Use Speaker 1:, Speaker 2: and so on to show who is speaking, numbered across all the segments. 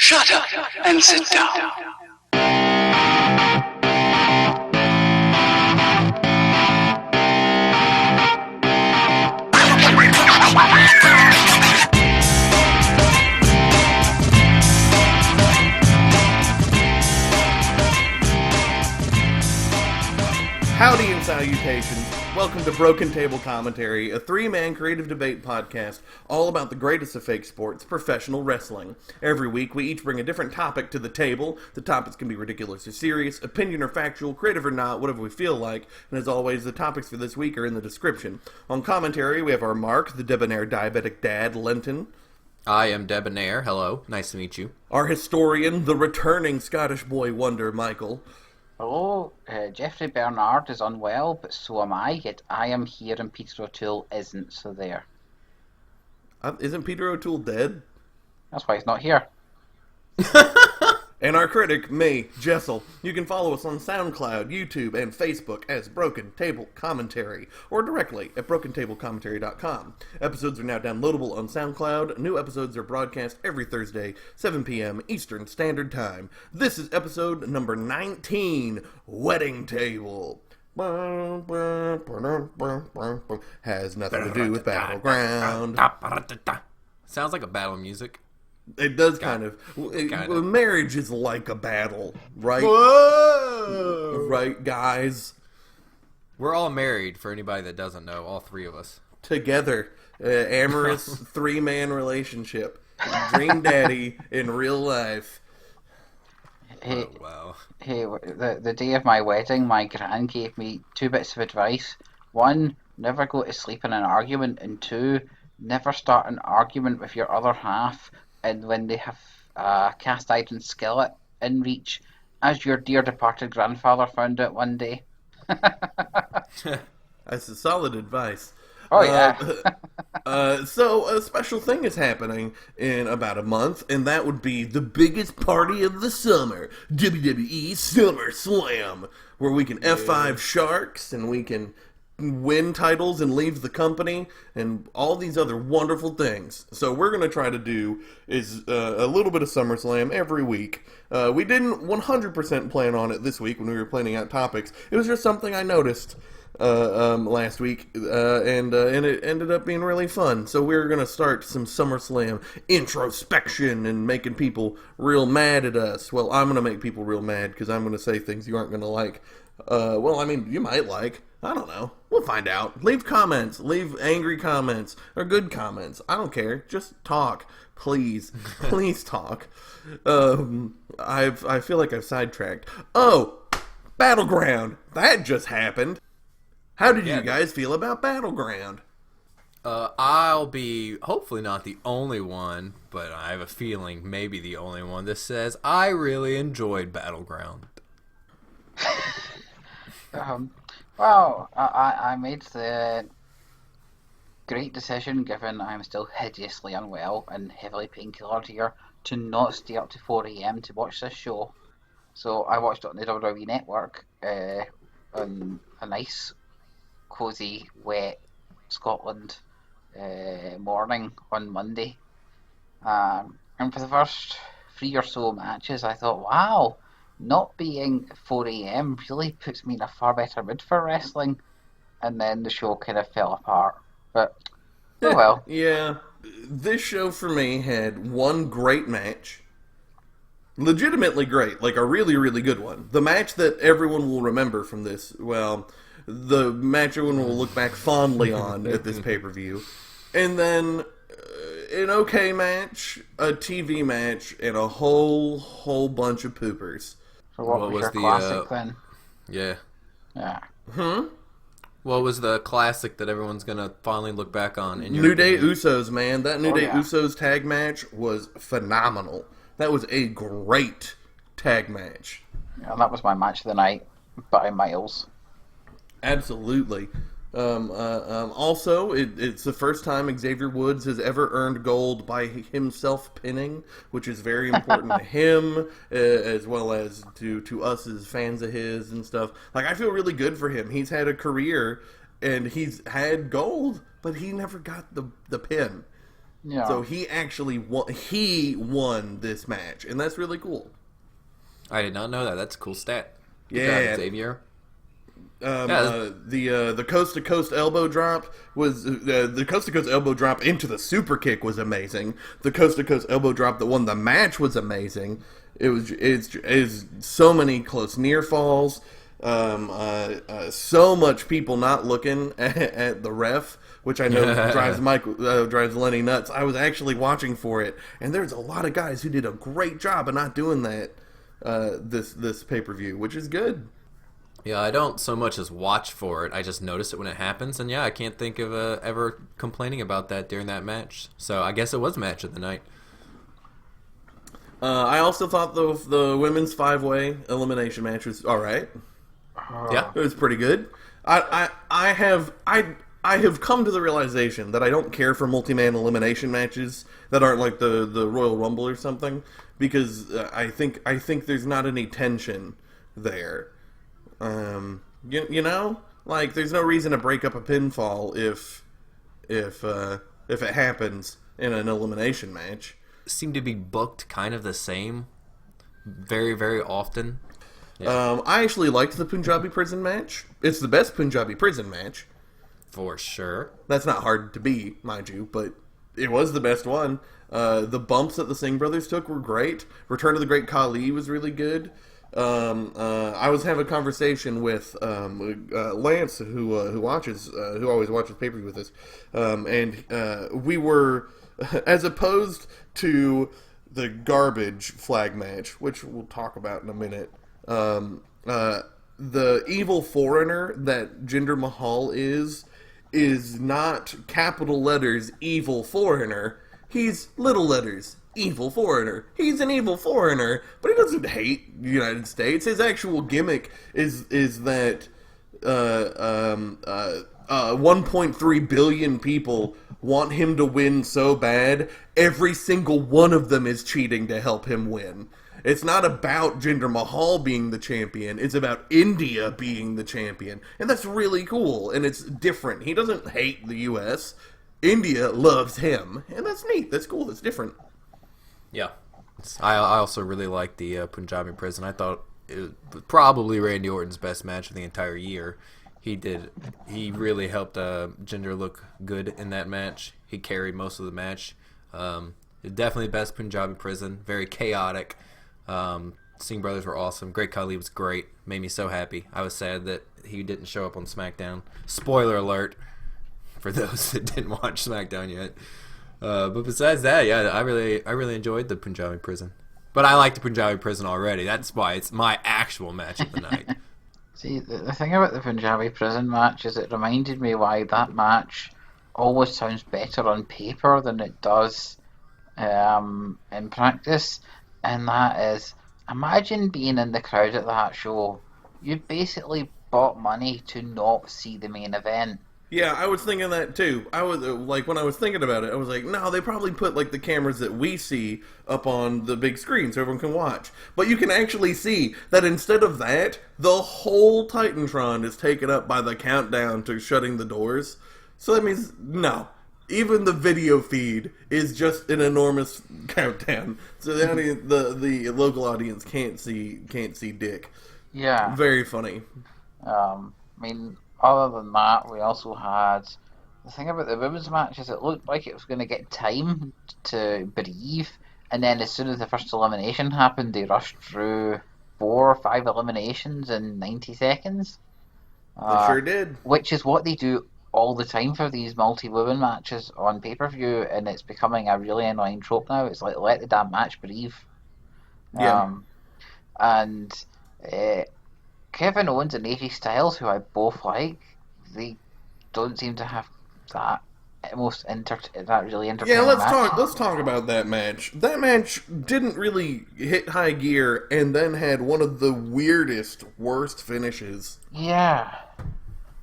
Speaker 1: Shut up and sit down.
Speaker 2: Howdy and salutations. Welcome to Broken Table Commentary, a three-man creative debate podcast all about the greatest of fake sports, professional wrestling. Every week, we each bring a different topic to the table. The topics can be ridiculous or serious, opinion or factual, creative or not, whatever we feel like. And as always, the topics for this week are in the description. On commentary, we have our Mark, the debonair diabetic dad, Lenton.
Speaker 3: I am debonair. Hello. Nice to meet you.
Speaker 2: Our historian, the returning Scottish boy wonder, Michael.
Speaker 4: Hello, Jeffrey Bernard is unwell, but so am I, yet I am here and Peter O'Toole isn't, so there.
Speaker 2: Isn't Peter O'Toole dead?
Speaker 4: That's why he's not here.
Speaker 2: And our critic, me, Jessel. You can follow us on SoundCloud, YouTube, and Facebook as Broken Table Commentary, or directly at BrokenTableCommentary.com. Episodes are now downloadable on SoundCloud. New episodes are broadcast every Thursday, 7 p.m. Eastern Standard Time. This is episode number 19, Wedding Table. Has nothing to do with Battleground.
Speaker 3: Sounds like a battle music.
Speaker 2: It does kind of. Marriage is like a battle, right?
Speaker 3: Whoa!
Speaker 2: Right, guys?
Speaker 3: We're all married, for anybody that doesn't know, all three of us.
Speaker 2: Together. Amorous three-man relationship. Dream daddy in real life.
Speaker 4: Hey,
Speaker 3: oh, wow.
Speaker 4: Hey, the day of my wedding, my gran gave me two bits of advice. One, never go to sleep in an argument, and two, never start an argument with your other half and when they have a cast iron skillet in reach, as your dear departed grandfather found out one day.
Speaker 2: That's solid advice.
Speaker 4: Oh, yeah.
Speaker 2: So a special thing is happening in about a month, and that would be the biggest party of the summer, WWE Summerslam, where we can F5 sharks, and we can win titles and leave the company, and all these other wonderful things. So we're going to try to do is a little bit of SummerSlam every week. We didn't 100% plan on it this week when we were planning out topics. It was just something I noticed last week, and it ended up being really fun. So we're going to start some SummerSlam introspection and making people real mad at us. Well, I'm going to make people real mad because I'm going to say things you aren't going to like. Well, I mean, you might like. I don't know. We'll find out. Leave comments. Leave angry comments or good comments. I don't care. Just talk. Please. Please talk. I feel like I've sidetracked. Oh, Battleground. That just happened. How did you guys feel about Battleground?
Speaker 3: I'll be hopefully not the only one, but I have a feeling maybe the only one that says I really enjoyed Battleground.
Speaker 4: Well, I made the great decision, given I'm still hideously unwell and heavily painkillered here, to not stay up to 4 a.m. to watch this show. So I watched it on the WWE Network on a nice, cosy, wet Scotland morning on Monday. And for the first 3 or so matches, I thought, wow, not being 4 a.m. really puts me in a far better mood for wrestling. And then the show kind of fell apart. But, oh well.
Speaker 2: Yeah. This show for me had one great match. Legitimately great. Like a really, really good one. The match that everyone will remember from this, well, the match everyone will look back fondly on at this pay-per-view. And then an okay match, a TV match, and a whole bunch of poopers.
Speaker 4: So what was your classic then?
Speaker 3: Yeah.
Speaker 4: Yeah.
Speaker 3: What was the classic that everyone's going to finally look back on? In your
Speaker 2: New Day
Speaker 3: opinion?
Speaker 2: Usos, man. That New Day Usos tag match was phenomenal. That was a great tag match.
Speaker 4: Yeah, that was my match of the night, by miles.
Speaker 2: Absolutely. Also, it's the first time Xavier Woods has ever earned gold by himself pinning, which is very important to him, as well as to us as fans of his and stuff. Like, I feel really good for him. He's had a career, and he's had gold, but he never got the pin.
Speaker 4: Yeah.
Speaker 2: So he actually won this match, and that's really cool.
Speaker 3: I did not know that. That's a cool stat. Good
Speaker 2: Yeah.
Speaker 3: job, Xavier.
Speaker 2: The coast to coast elbow drop was the coast to coast elbow drop into the super kick was amazing. The coast to coast elbow drop that won the match was amazing. It's so many close near falls. So much people not looking at the ref, which I know drives Lenny nuts. I was actually watching for it, and there's a lot of guys who did a great job of not doing that this pay-per-view, which is good.
Speaker 3: Yeah, I don't so much as watch for it. I just notice it when it happens, and yeah, I can't think of ever complaining about that during that match. So I guess it was match of the night.
Speaker 2: I also thought the women's 5-way elimination match was all right.
Speaker 3: Yeah,
Speaker 2: It was pretty good. I have come to the realization that I don't care for multi-man elimination matches that aren't like the Royal Rumble or something, because I think there's not any tension there. You know, like there's no reason to break up a pinfall if it happens in an elimination match.
Speaker 3: seem to be booked kind of the same, very very often. Yeah.
Speaker 2: I actually liked the Punjabi prison match. It's the best Punjabi prison match.
Speaker 3: For sure.
Speaker 2: That's not hard to beat, mind you, but it was the best one. The bumps that the Singh brothers took were great. Return of the Great Khali was really good. I was having a conversation with Lance, who always watches pay-per-view with us, and we were, as opposed to the garbage flag match, which we'll talk about in a minute. The evil foreigner that Jinder Mahal is not capital letters evil foreigner. He's little letters evil foreigner. He's an evil foreigner, but he doesn't hate the United States. His actual gimmick is that 1.3 billion people want him to win so bad, every single one of them is cheating to help him win. It's not about Jinder Mahal being the champion. It's about India being the champion. And that's really cool. And it's different. He doesn't hate the U.S. India loves him. And that's neat. That's cool. That's different.
Speaker 3: Yeah. I also really liked the Punjabi prison. I thought it was probably Randy Orton's best match of the entire year. He really helped Jinder look good in that match. He carried most of the match. Definitely best Punjabi prison. Very chaotic. Singh brothers were awesome. Great Khali was great. Made me so happy. I was sad that he didn't show up on SmackDown. Spoiler alert for those that didn't watch SmackDown yet. But besides that, yeah, I really enjoyed the Punjabi prison. But I like the Punjabi prison already. That's why it's my actual match of the night.
Speaker 4: See, the thing about the Punjabi prison match is it reminded me why that match always sounds better on paper than it does in practice. And that is, imagine being in the crowd at that show. You basically bought money to not see the main event.
Speaker 2: Yeah, I was thinking that too. I was when I was thinking about it, I was like, no, they probably put like the cameras that we see up on the big screen so everyone can watch. But you can actually see that instead of that, the whole Titantron is taken up by the countdown to shutting the doors. So that means no. Even the video feed is just an enormous countdown, so the local audience can't see Dick.
Speaker 4: Yeah.
Speaker 2: Very funny.
Speaker 4: I mean, other than that, we also had the thing about the women's match is it looked like it was going to get time to breathe, and then as soon as the first elimination happened, they rushed through 4 or 5 eliminations in 90 seconds.
Speaker 2: They sure did.
Speaker 4: Which is what they do all the time for these multi-women matches on pay-per-view, and it's becoming a really annoying trope now. It's like, let the damn match breathe.
Speaker 2: Yeah.
Speaker 4: And Kevin Owens and AJ Styles, who I both like, they don't seem to have that really entertaining
Speaker 2: Yeah,
Speaker 4: match.
Speaker 2: let's talk about that match. That match didn't really hit high gear, and then had one of the worst finishes.
Speaker 4: Yeah.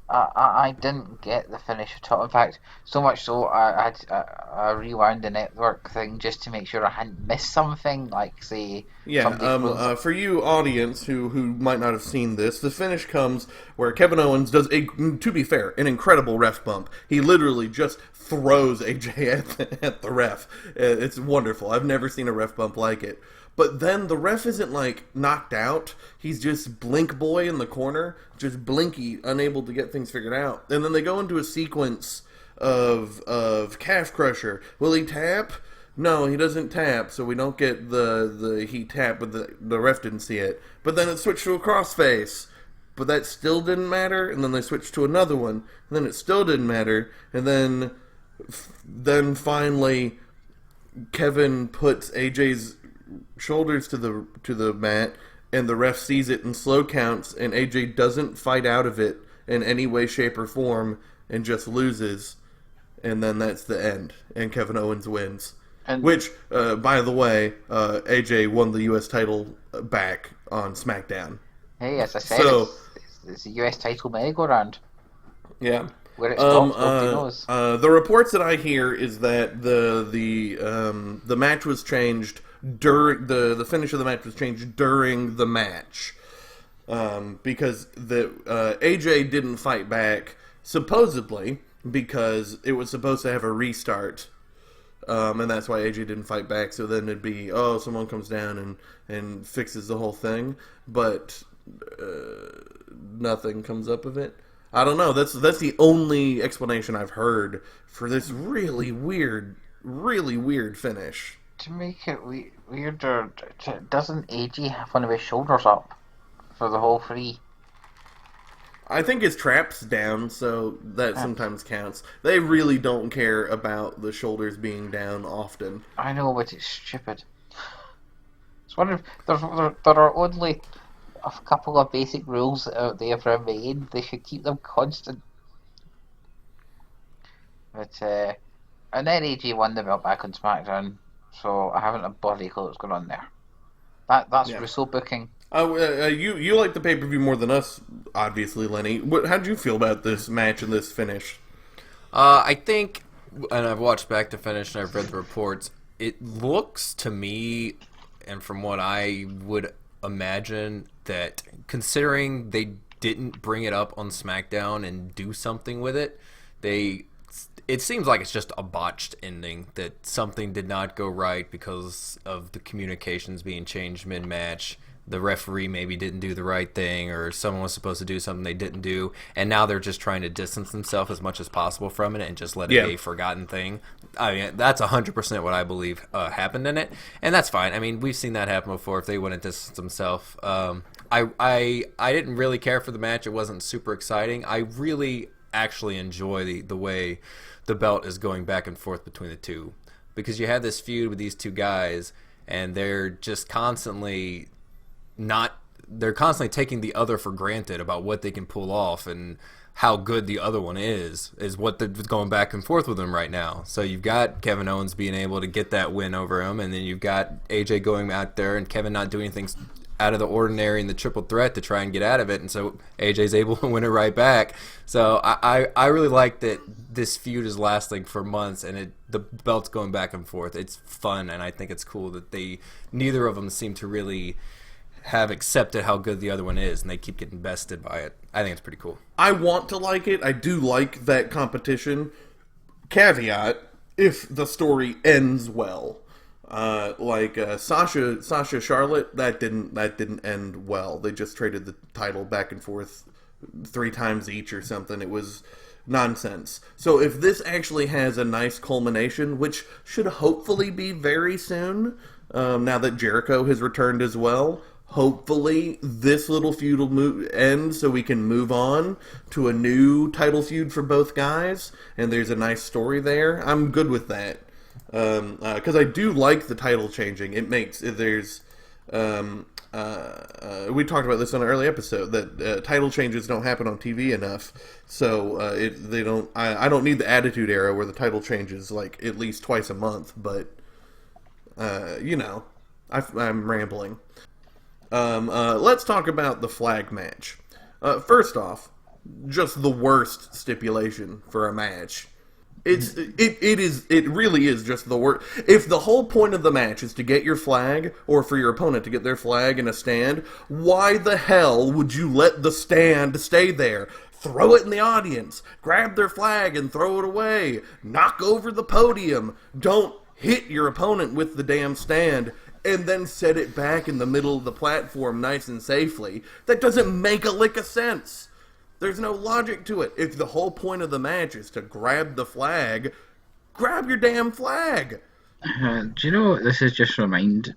Speaker 4: I didn't get the finish at all. In fact, so much so I rewound the network thing just to make sure I hadn't missed something, like say
Speaker 2: Yeah,
Speaker 4: somebody throws.
Speaker 2: for you audience who might not have seen this, the finish comes where Kevin Owens does to be fair, an incredible ref bump. He literally just throws AJ at the ref. It's wonderful. I've never seen a ref bump like it. But then the ref isn't like knocked out. He's just blink boy in the corner, just blinky, unable to get things figured out. And then they go into a sequence of calf crusher. Will he tap? No, he doesn't tap, so we don't get the he tap, but the ref didn't see it. But then it switched to a crossface, but that still didn't matter. And then they switched to another one, and then it still didn't matter. And then finally, Kevin puts AJ's shoulders to the mat, and the ref sees it in slow counts, and AJ doesn't fight out of it in any way, shape, or form, and just loses. And then that's the end, and Kevin Owens wins.
Speaker 4: And
Speaker 2: Which, by the way, AJ won the U.S. title back on SmackDown.
Speaker 4: hey, as I said,
Speaker 2: So,
Speaker 4: it's a US title merry-go-round.
Speaker 2: yeah.
Speaker 4: Where it stops, nobody knows.
Speaker 2: The reports that I hear is that the match was changed during the finish of the match was changed during the match, because the AJ didn't fight back supposedly because it was supposed to have a restart. And that's why AJ didn't fight back. So then it'd be, someone comes down and fixes the whole thing, but nothing comes up of it. I don't know. That's the only explanation I've heard for this really weird finish.
Speaker 4: To make it weirder, doesn't AJ have one of his shoulders up for the whole three?
Speaker 2: I think his trap's down, so that sometimes counts. They really don't care about the shoulders being down often.
Speaker 4: I know, but it's stupid. It's one of there are only a couple of basic rules out there for a main. They should keep them constant. But and then AJ won the belt back on SmackDown, so I haven't a bloody clue what's going on there. That's Russo booking.
Speaker 2: You like the pay-per-view more than us, obviously, Lenny. How did you feel about this match and this finish?
Speaker 3: I think, and I've watched back to finish and I've read the reports, it looks to me, and from what I would imagine, that considering they didn't bring it up on SmackDown and do something with it, it seems like it's just a botched ending, that something did not go right because of the communications being changed mid-match. The referee maybe didn't do the right thing, or someone was supposed to do something they didn't do, and now they're just trying to distance themselves as much as possible from it and just let it be a forgotten thing. I mean, that's 100% what I believe happened in it, and that's fine. I mean, we've seen that happen before if they wouldn't distance themselves. I didn't really care for the match. It wasn't super exciting. I really actually enjoy the way the belt is going back and forth between the two, because you have this feud with these two guys, and they're just constantly they're constantly taking the other for granted about what they can pull off and how good the other one is what they're going back and forth with them right now. So you've got Kevin Owens being able to get that win over him, and then you've got AJ going out there and Kevin not doing things out of the ordinary in the triple threat to try and get out of it, and so AJ's able to win it right back. So I really like that this feud is lasting for months, and the belt's going back and forth. It's fun, and I think it's cool that neither of them seem to really have accepted how good the other one is, and they keep getting bested by it. I think it's pretty cool.
Speaker 2: I want to like it. I do like that competition. Caveat, if the story ends well. Sasha Charlotte, that didn't end well. They just traded the title back and forth 3 times each or something. It was nonsense. So if this actually has a nice culmination, which should hopefully be very soon, now that Jericho has returned as well, hopefully this little feud will end so we can move on to a new title feud for both guys, and there's a nice story there. I'm good with that. Because I do like the title changing. It makes there's we talked about this on an early episode that title changes don't happen on TV enough. So I don't need the Attitude Era where the title changes like at least twice a month. But I'm rambling. Let's talk about the flag match. First off, just the worst stipulation for a match. It really is just the worst. If the whole point of the match is to get your flag, or for your opponent to get their flag in a stand, why the hell would you let the stand stay there? Throw it in the audience, grab their flag and throw it away, knock over the podium, don't hit your opponent with the damn stand, and then set it back in the middle of the platform nice and safely. That doesn't make a lick of sense. There's no logic to it. If the whole point of the match is to grab the flag, grab your damn flag.
Speaker 4: Do you know, this is just reminded...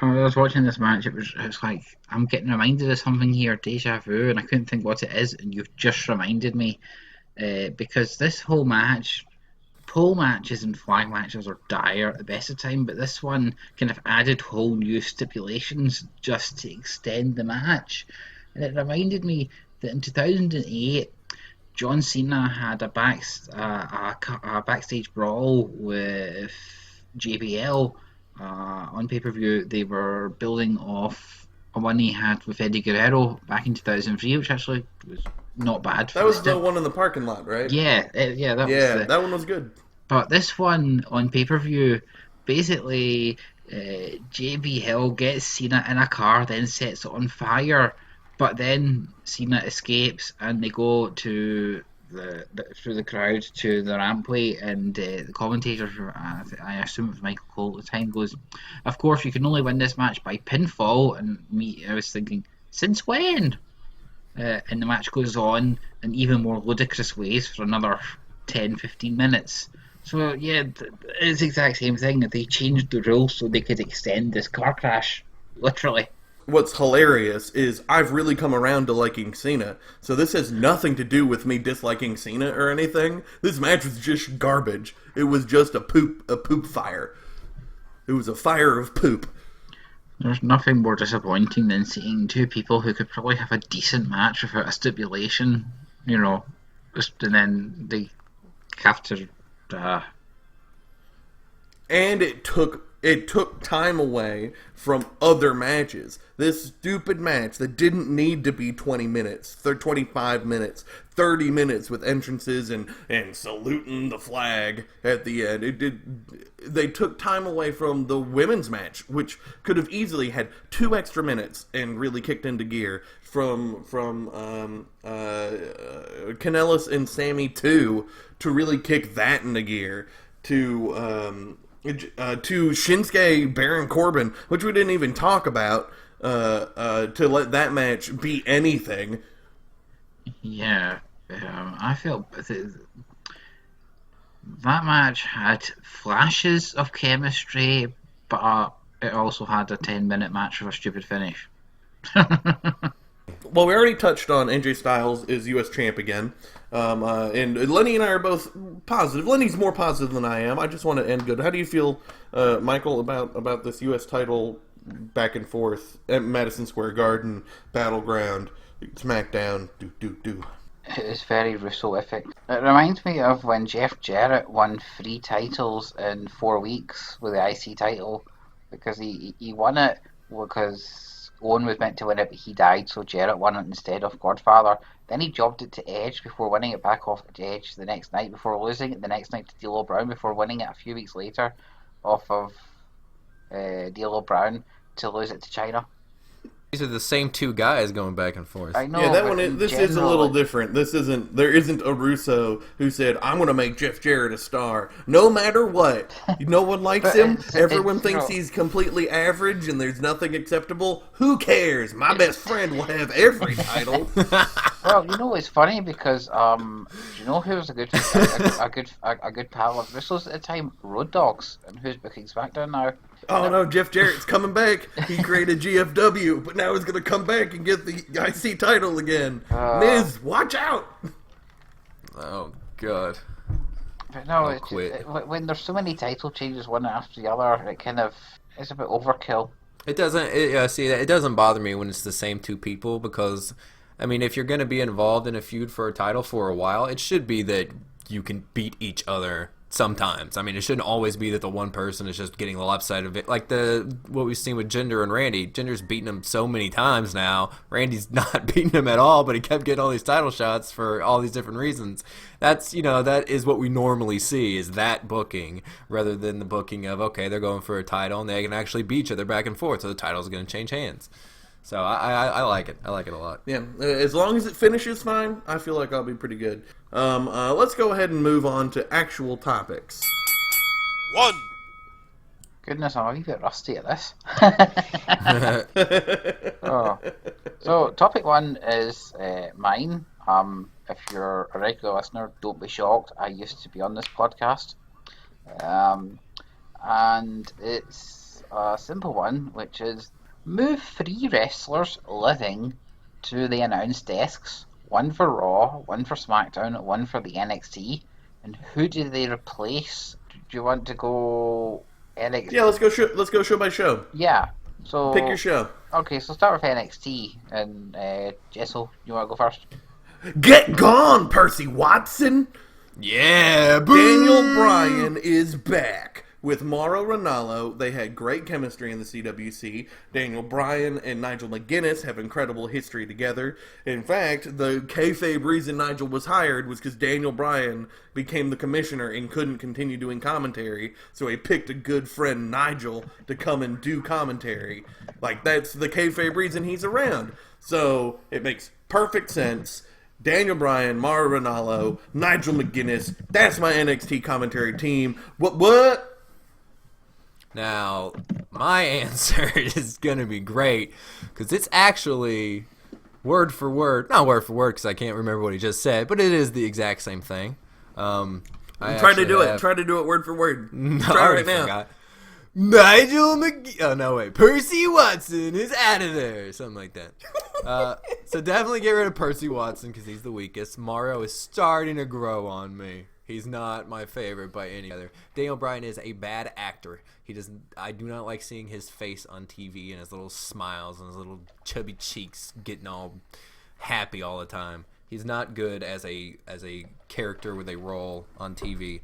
Speaker 4: When I was watching this match, it was like, I'm getting reminded of something here, deja vu, and I couldn't think what it is, and you've just reminded me. Because this whole match, pole matches and flag matches are dire at the best of time, but this one kind of added whole new stipulations just to extend the match. And it reminded me that in 2008, John Cena had a backstage brawl with JBL on pay-per-view. They were building off a one he had with Eddie Guerrero back in 2003, which actually was not bad.
Speaker 2: That was the one in the parking lot, right?
Speaker 4: Yeah,
Speaker 2: that one was good.
Speaker 4: But this one on pay-per-view, basically, JBL gets Cena in a car, then sets it on fire. But then Cena escapes, and they go to through the crowd to the rampway, and the commentator, I assume it was Michael Cole at the time, goes, "Of course, you can only win this match by pinfall." And I was thinking, since when? And the match goes on in even more ludicrous ways for another 10-15 minutes. So yeah, it's the exact same thing. They changed the rules so they could extend this car crash, literally.
Speaker 2: What's hilarious is I've really come around to liking Cena, so this has nothing to do with me disliking Cena or anything. This match was just garbage. It was just a poop fire. It was a fire of poop.
Speaker 4: There's nothing more disappointing than seeing two people who could probably have a decent match without a stipulation, and then they have to...
Speaker 2: And it took time away from other matches. This stupid match that didn't need to be 20 minutes, 25 minutes, 30 minutes with entrances and saluting the flag at the end. They took time away from the women's match, which could have easily had 2 extra minutes and really kicked into gear from Kanellis and Sammy 2 to really kick that into gear to Shinsuke Baron Corbin, which we didn't even talk about, to let that match be anything.
Speaker 4: Yeah, I felt that match had flashes of chemistry, but it also had a 10-minute match with a stupid finish.
Speaker 2: Well, we already touched on AJ Styles is U.S. champ again. And Lenny and I are both positive. Lenny's more positive than I am. I just want to end good. How do you feel, Michael, about this U.S. title back and forth at Madison Square Garden, Battleground, SmackDown, do?
Speaker 4: It is very Russo-ific. It reminds me of when Jeff Jarrett won 3 titles in 4 weeks with the IC title, because he won it because Owen was meant to win it, but he died, so Jarrett won it instead of Godfather. Then he jobbed it to Edge before winning it back off to Edge the next night, before losing it the next night to D'Lo Brown, before winning it a few weeks later off of D'Lo Brown to lose it to China.
Speaker 3: These are the same 2 guys going back and forth.
Speaker 4: I know.
Speaker 2: Yeah, this is a little different. There isn't a Russo who said, "I'm going to make Jeff Jarrett a star, no matter what." No one likes him. Everyone thinks he's completely average, and there's nothing acceptable. Who cares? My best friend will have every title.
Speaker 4: Well, it's funny because do you know who was a good pal of Russo's at the time? Road Dogs, and who's booking SmackDown now?
Speaker 2: Oh no, Jeff Jarrett's coming back. He created GFW, but now he's going to come back and get the IC title again. Miz, watch out!
Speaker 3: Oh, God.
Speaker 4: But no,
Speaker 3: I'll
Speaker 4: when there's so many title changes one after the other, it's a bit overkill.
Speaker 3: It doesn't bother me when it's the same 2 people, because, I mean, if you're going to be involved in a feud for a title for a while, it should be that you can beat each other sometimes. I mean, it shouldn't always be that the one person is just getting the left side of it. Like what we've seen with Jinder and Randy. Jinder's beaten him so many times now. Randy's not beating him at all, but he kept getting all these title shots for all these different reasons. That's, that is what we normally see, is that booking, rather than the booking of, okay, they're going for a title and they can actually beat each other back and forth, so the title's going to change hands. So I like it. I like it a lot.
Speaker 2: Yeah, as long as it finishes fine, I feel like I'll be pretty good. Let's go ahead and move on to actual topics.
Speaker 1: 1.
Speaker 4: Goodness, I'm a wee bit rusty at this. Oh. So, topic 1 is mine. If you're a regular listener, don't be shocked. I used to be on this podcast. And it's a simple one, which is move 3 wrestlers living to the announce desks. 1 for Raw, 1 for SmackDown, 1 for the NXT. And who do they replace? Do you want to go NXT?
Speaker 2: Yeah, let's go show by show.
Speaker 4: Yeah. So
Speaker 2: Pick your show.
Speaker 4: Okay, so start with NXT. And Jessel, you want to go first?
Speaker 2: Get gone, Percy Watson!
Speaker 3: Yeah,
Speaker 2: Daniel Bryan is back. With Mauro Ranallo, they had great chemistry in the CWC. Daniel Bryan and Nigel McGuinness have incredible history together. In fact, the kayfabe reason Nigel was hired was because Daniel Bryan became the commissioner and couldn't continue doing commentary, so he picked a good friend, Nigel, to come and do commentary. Like, that's the kayfabe reason he's around. So, it makes perfect sense. Daniel Bryan, Mauro Ranallo, Nigel McGuinness, that's my NXT commentary team. What?
Speaker 3: Now, my answer is going to be great, because it's actually word for word. Not word for word, because I can't remember what he just said, but it is the exact same thing.
Speaker 2: Try to do it word for word.
Speaker 3: No,
Speaker 2: Try
Speaker 3: I already
Speaker 2: right now.
Speaker 3: forgot. Nigel Oh, no, wait. Percy Watson is out of there. Something like that. So definitely get rid of Percy Watson, because he's the weakest. Mario is starting to grow on me. He's not my favorite by any other. Daniel Bryan is a bad actor. I do not like seeing his face on TV and his little smiles and his little chubby cheeks getting all happy all the time. He's not good as a character with a role on TV,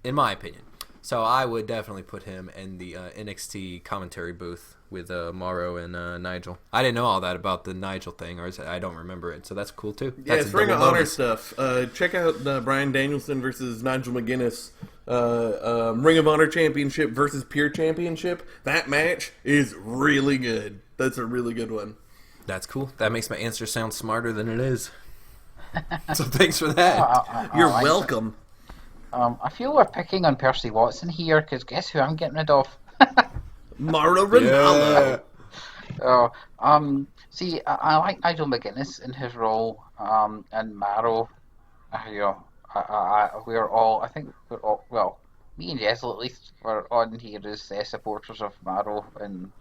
Speaker 3: in my opinion. So I would definitely put him in the NXT commentary booth with Mauro and Nigel. I didn't know all that about the Nigel thing, or I don't remember it, so that's cool too.
Speaker 2: Yeah,
Speaker 3: That's
Speaker 2: it's
Speaker 3: a
Speaker 2: Ring of
Speaker 3: double
Speaker 2: Honor
Speaker 3: bonus.
Speaker 2: stuff. Check out Bryan Danielson versus Nigel McGuinness Ring of Honor Championship versus Pure Championship. That match is really good. That's a really good one.
Speaker 3: That's cool. That makes my answer sound smarter than it is. So thanks for that.
Speaker 2: You're
Speaker 4: like
Speaker 2: welcome.
Speaker 4: I feel we're picking on Percy Watson here, because guess who I'm getting rid of?
Speaker 2: Mauro Ranallo.
Speaker 4: See, I like Nigel McGuinness in his role, and Mauro, we're all, I think we're all, well, me and Jessel at least, were on here as supporters of Mauro and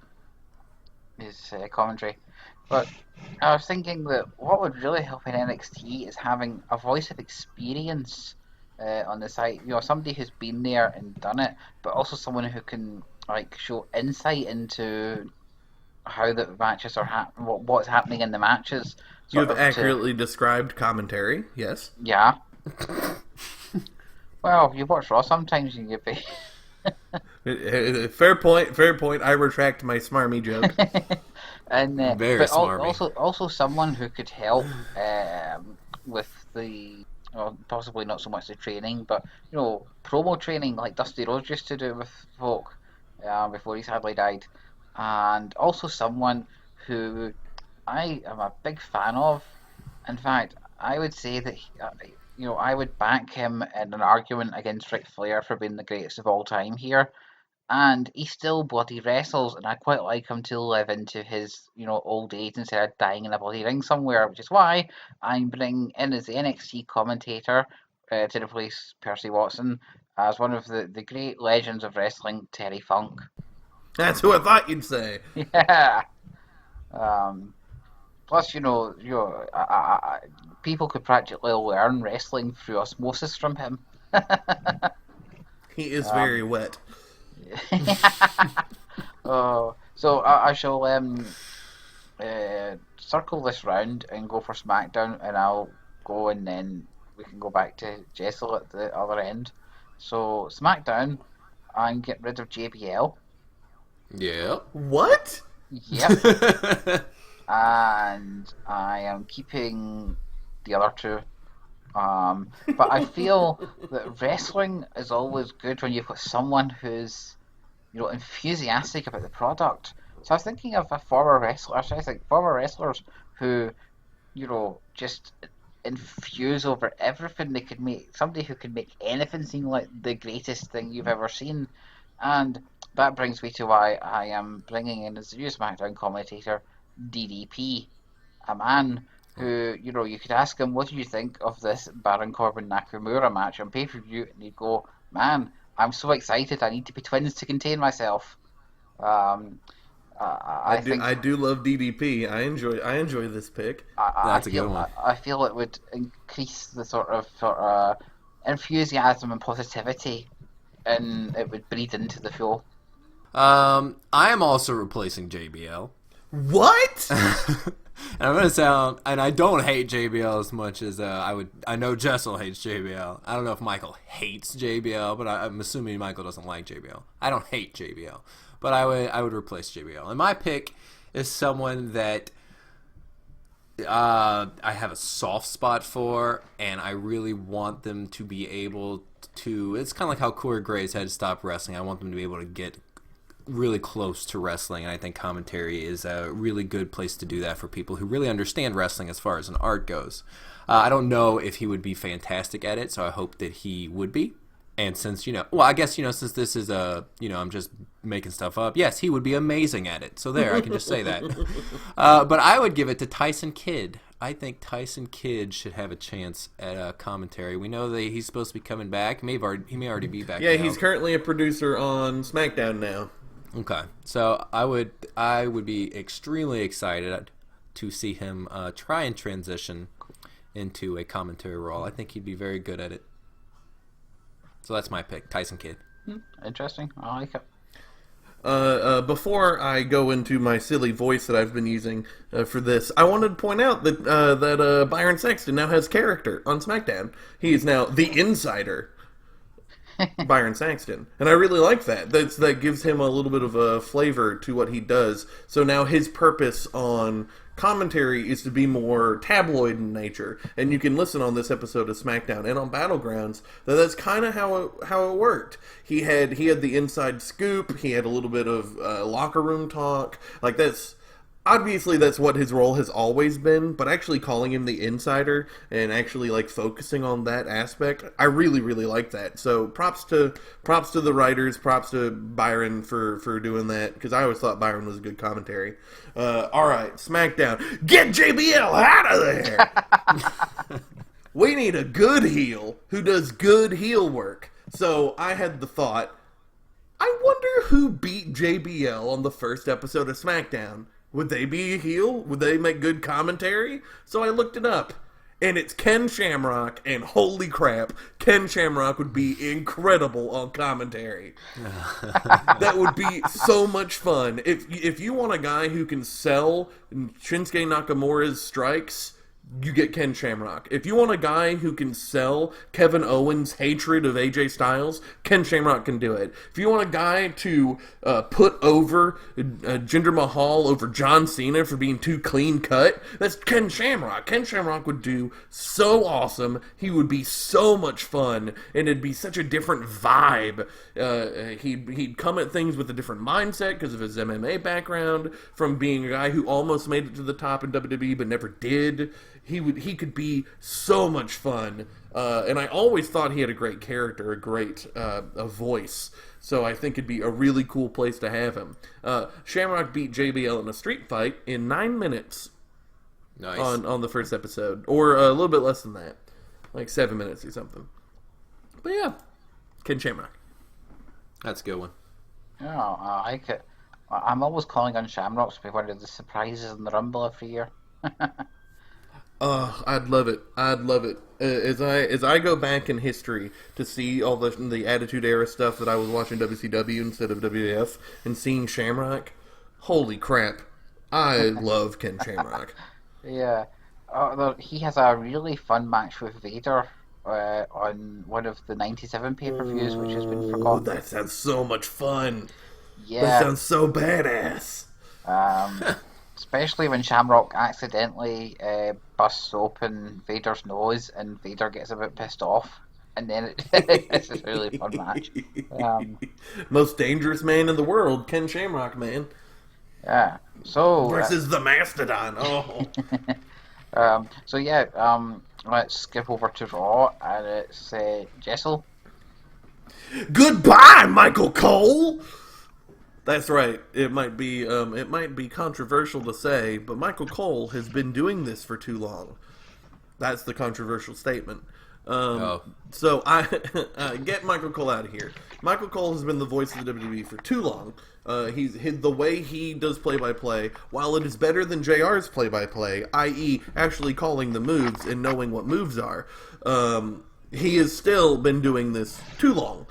Speaker 4: his commentary. But I was thinking that what would really help in NXT is having a voice of experience on the site. Somebody who's been there and done it, but also someone who can show insight into how the matches are what's happening in the matches.
Speaker 2: You have accurately described commentary, yes.
Speaker 4: Yeah. Well, you watch Raw sometimes and you be...
Speaker 2: Fair point. I retract my smarmy joke.
Speaker 4: And
Speaker 3: Very smarmy.
Speaker 4: Also someone who could help with the possibly not so much the training, but promo training like Dusty Rhodes used to do with folk before he sadly died, and also someone who I am a big fan of. In fact, I would say that I would back him in an argument against Ric Flair for being the greatest of all time here. And he still bloody wrestles, and I quite like him to live into his, old age instead of dying in a bloody ring somewhere, which is why I'm bringing in as the NXT commentator to replace Percy Watson as one of the great legends of wrestling, Terry Funk.
Speaker 2: That's who I thought you'd say.
Speaker 4: Yeah. Plus, people could practically learn wrestling through osmosis from him.
Speaker 2: He is very wet.
Speaker 4: So I shall circle this round and go for SmackDown, and I'll go, and then we can go back to Jessel at the other end. So SmackDown, I'm getting rid of JBL.
Speaker 3: Yeah.
Speaker 2: What?
Speaker 4: Yep. And I am keeping the other two. But I feel that wrestling is always good when you've got someone who's, enthusiastic about the product. So I was thinking of a former wrestler. I was like former wrestlers who, just infuse over everything. They could make somebody who could make anything seem like the greatest thing you've ever seen. And that brings me to why I am bringing in as the new SmackDown commentator, DDP, a man who, you could ask him, what do you think of this Baron Corbin Nakamura match on pay per view? And he'd go, man, I'm so excited. I need to be twins to contain myself. Um,
Speaker 2: I do love DDP. I enjoy this pick.
Speaker 3: That's a good one.
Speaker 4: I feel it would increase the sort of enthusiasm and positivity, and it would breed into the show.
Speaker 3: I am also replacing JBL.
Speaker 2: What?
Speaker 3: And I'm gonna sound, and I don't hate JBL as much as I would. I know Jessel hates JBL. I don't know if Michael hates JBL, but I'm assuming Michael doesn't like JBL. I don't hate JBL, but I would replace JBL. And my pick is someone that I have a soft spot for, and I really want them to be able to. It's kind of like how Corey Graves had to stop wrestling. I want them to be able to get really close to wrestling, and I think commentary is a really good place to do that for people who really understand wrestling as far as an art goes. I don't know if he would be fantastic at it, so I hope that he would be. And since, I guess, since this is I'm just making stuff up, yes, he would be amazing at it. So there, I can just say that. But I would give it to Tyson Kidd. I think Tyson Kidd should have a chance at commentary. We know that he's supposed to be coming back. He may already be back.
Speaker 2: Yeah,
Speaker 3: now.
Speaker 2: he's currently a producer on SmackDown now.
Speaker 3: Okay, so I would be extremely excited to see him try and transition into a commentary role. I think he'd be very good at it. So that's my pick, Tyson Kidd.
Speaker 4: Interesting. I like it.
Speaker 2: Before I go into my silly voice that I've been using for this, I wanted to point out that Byron Saxton now has character on SmackDown. He is now the Insider. Byron Saxton, and I really like that. That gives him a little bit of a flavor to what he does. So now his purpose on commentary is to be more tabloid in nature, and you can listen on this episode of SmackDown and on Battlegrounds that's kind of how it worked. He had the inside scoop. He had a little bit of locker room talk. Like that's what his role has always been, but actually calling him the Insider and actually focusing on that aspect, I really, really like that. So props to the writers, props to Byron for doing that, because I always thought Byron was a good commentary. Alright, SmackDown. Get JBL out of there! We need a good heel who does good heel work. So I had the thought, I wonder who beat JBL on the first episode of SmackDown. Would they be a heel? Would they make good commentary? So I looked it up, and it's Ken Shamrock, and holy crap, Ken Shamrock would be incredible on commentary. That would be so much fun. If you want a guy who can sell Shinsuke Nakamura's strikes, you get Ken Shamrock. If you want a guy who can sell Kevin Owens' hatred of AJ Styles, Ken Shamrock can do it. If you want a guy to put over Jinder Mahal over John Cena for being too clean cut, that's Ken Shamrock. Ken Shamrock would do so awesome. He would be so much fun, and it'd be such a different vibe. He'd come at things with a different mindset because of his MMA background, from being a guy who almost made it to the top in WWE but never did. He could be so much fun, and I always thought he had a great character, a great a voice. So I think it'd be a really cool place to have him. Shamrock beat JBL in a street fight in 9 minutes.
Speaker 3: Nice.
Speaker 2: On the first episode, or a little bit less than that, like 7 minutes or something. But yeah, Ken Shamrock.
Speaker 3: That's a good one.
Speaker 4: Yeah, I like it. I'm always calling on Shamrocks to be one of the surprises in the Rumble every year.
Speaker 2: I'd love it. As I go back in history to see all the Attitude Era stuff that I was watching WCW instead of WWF and seeing Shamrock, holy crap! I love Ken Shamrock.
Speaker 4: Yeah. He has a really fun match with Vader on one of the 97 pay-per-views, which has been
Speaker 2: Oh,
Speaker 4: forgotten.
Speaker 2: that sounds so much fun. That
Speaker 4: Yeah,
Speaker 2: sounds so badass.
Speaker 4: um, especially when Shamrock accidentally busts open Vader's nose and Vader gets a bit pissed off. And then it's a really fun match. Um,
Speaker 2: Most dangerous man in the world, Ken Shamrock, man.
Speaker 4: yeah. So,
Speaker 2: Versus the Mastodon. Oh.
Speaker 4: let's skip over to Raw, and it's Jessel.
Speaker 2: Goodbye, Michael Cole! That's right. It might be controversial to say, but Michael Cole has been doing this for too long. That's the controversial statement. So I get Michael Cole out of here. Michael Cole has been the voice of the WWE for too long. The way he does play-by-play, while it is better than JR's play-by-play, i.e. actually calling the moves and knowing what moves are, he has still been doing this too long.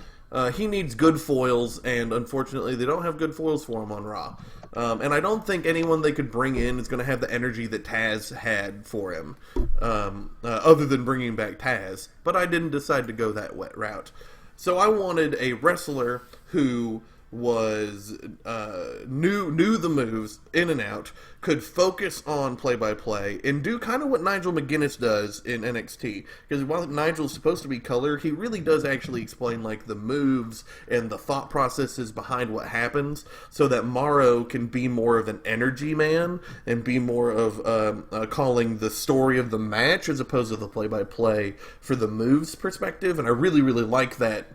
Speaker 2: He needs good foils, and unfortunately they don't have good foils for him on Raw. And I don't think anyone they could bring in is going to have the energy that Taz had for him, other than bringing back Taz. But I didn't decide to go that route. So I wanted a wrestler who was knew the moves in and out, could focus on play-by-play, and do kind of what Nigel McGuinness does in NXT. Because while Nigel's supposed to be color, he really does actually explain like the moves and the thought processes behind what happens, so that Morrow can be more of an energy man and be more of calling the story of the match as opposed to the play-by-play for the moves perspective. And I really, really like that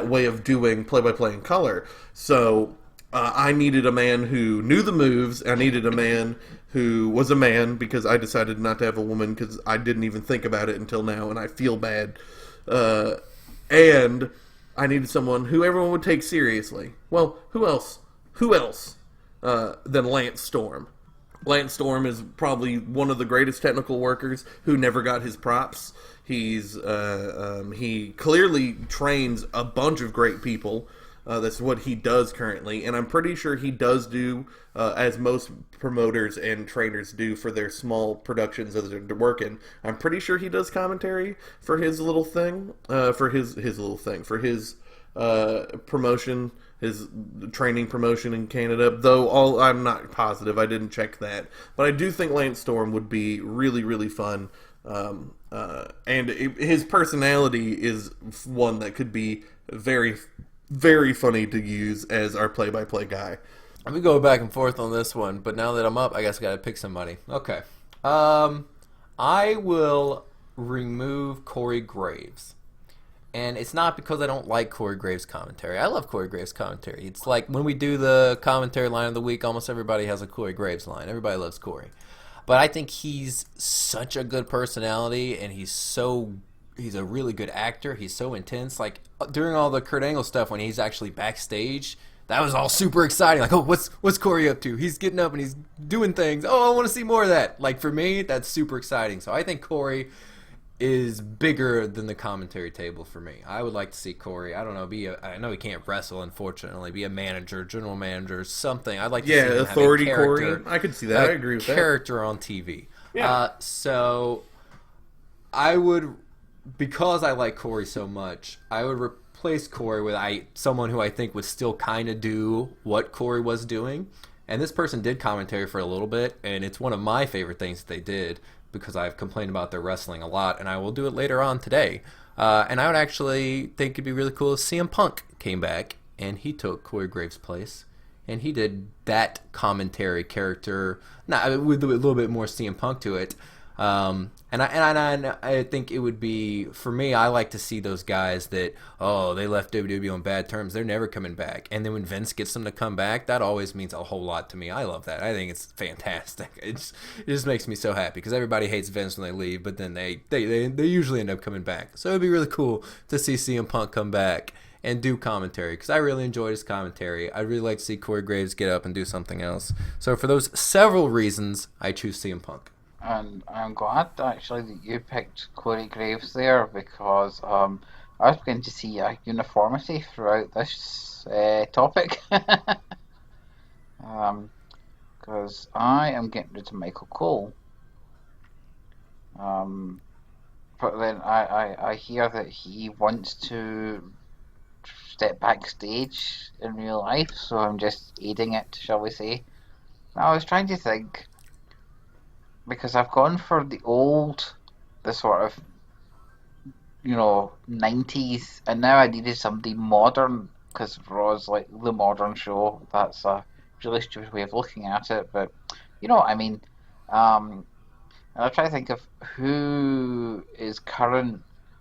Speaker 2: way of doing play-by-play in color. So I needed a man who knew the moves. I needed a man who was a man, because I decided not to have a woman because I didn't even think about it until now, and I feel bad. And I needed someone who everyone would take seriously. Well, who else? Than Lance Storm? Lance Storm is probably one of the greatest technical workers who never got his props. He clearly trains a bunch of great people. That's what he does currently, and I'm pretty sure he does do, as most promoters and trainers do for their small productions as they're working. I'm pretty sure he does commentary for his little thing, for his promotion, his training promotion in Canada. Though I'm not positive, I didn't check that, but I do think Lance Storm would be really, really fun. And his personality is one that could be very, very funny to use as our play-by-play guy.
Speaker 3: I'm gonna go back and forth on this one, but now that I'm up, I guess I gotta pick somebody. Okay. I will remove Corey Graves. And it's not because I don't like Corey Graves' commentary. I love Corey Graves' commentary. It's like when we do the commentary line of the week, almost everybody has a Corey Graves line. Everybody loves Corey. But I think he's such a good personality, and he's a really good actor. He's so intense. Like during all the Kurt Angle stuff, when he's actually backstage, that was all super exciting. Like, oh, what's Corey up to? He's getting up and he's doing things. Oh, I want to see more of that. Like for me, that's super exciting. So I think Corey is bigger than the commentary table for me. I would like to see Corey, I don't know, I know he can't wrestle, unfortunately, be a manager, general manager, something. I'd like to see him
Speaker 2: authority
Speaker 3: have a character,
Speaker 2: Corey. I could see that. I agree with that.
Speaker 3: Character on TV.
Speaker 2: Yeah.
Speaker 3: So I would, because I like Corey so much, I would replace Corey with someone who I think would still kind of do what Corey was doing. And this person did commentary for a little bit, and it's one of my favorite things that they did, because I've complained about their wrestling a lot, and I will do it later on today. And I would actually think it'd be really cool if CM Punk came back, and he took Corey Graves' place, and he did that commentary character, with a little bit more CM Punk to it. And I think it would be, for me, I like to see those guys that, they left WWE on bad terms, they're never coming back. And then when Vince gets them to come back, that always means a whole lot to me. I love that. I think it's fantastic. It just makes me so happy, because everybody hates Vince when they leave, but then they usually end up coming back. So it'd be really cool to see CM Punk come back and do commentary, because I really enjoyed his commentary. I'd really like to see Corey Graves get up and do something else. So for those several reasons, I choose CM Punk.
Speaker 4: And I'm glad actually that you picked Corey Graves there, because I was beginning to see a uniformity throughout this topic. Because I am getting rid of Michael Cole. but then I hear that he wants to step backstage in real life, so I'm just aiding it, shall we say. I was trying to think, because I've gone for the sort of, 90s, and now I needed somebody modern, because Raw's like the modern show. That's a really stupid way of looking at it, but you know what I mean. And I try to think of who is current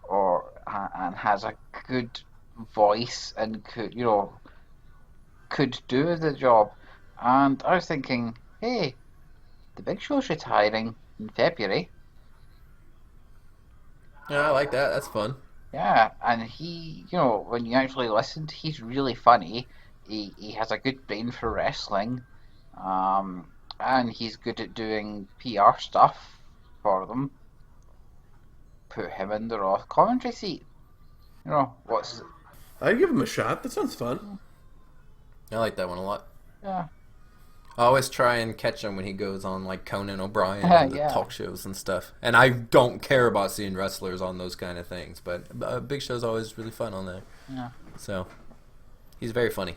Speaker 4: and has a good voice and could do the job. And I was thinking, hey, the Big Show's retiring in February.
Speaker 3: Yeah, I like that. That's fun.
Speaker 4: Yeah, and he, when you actually listen, he's really funny. He has a good brain for wrestling, um, and he's good at doing PR stuff for them. Put him in the Raw commentary seat. What's
Speaker 2: I'd give him a shot. That sounds fun.
Speaker 3: I like that one a lot.
Speaker 4: yeah,
Speaker 3: I always try and catch him when he goes on like Conan O'Brien and the
Speaker 4: yeah.
Speaker 3: talk shows and stuff. And I don't care about seeing wrestlers on those kind of things, but Big Show's always really fun on there.
Speaker 4: Yeah.
Speaker 3: So he's very funny.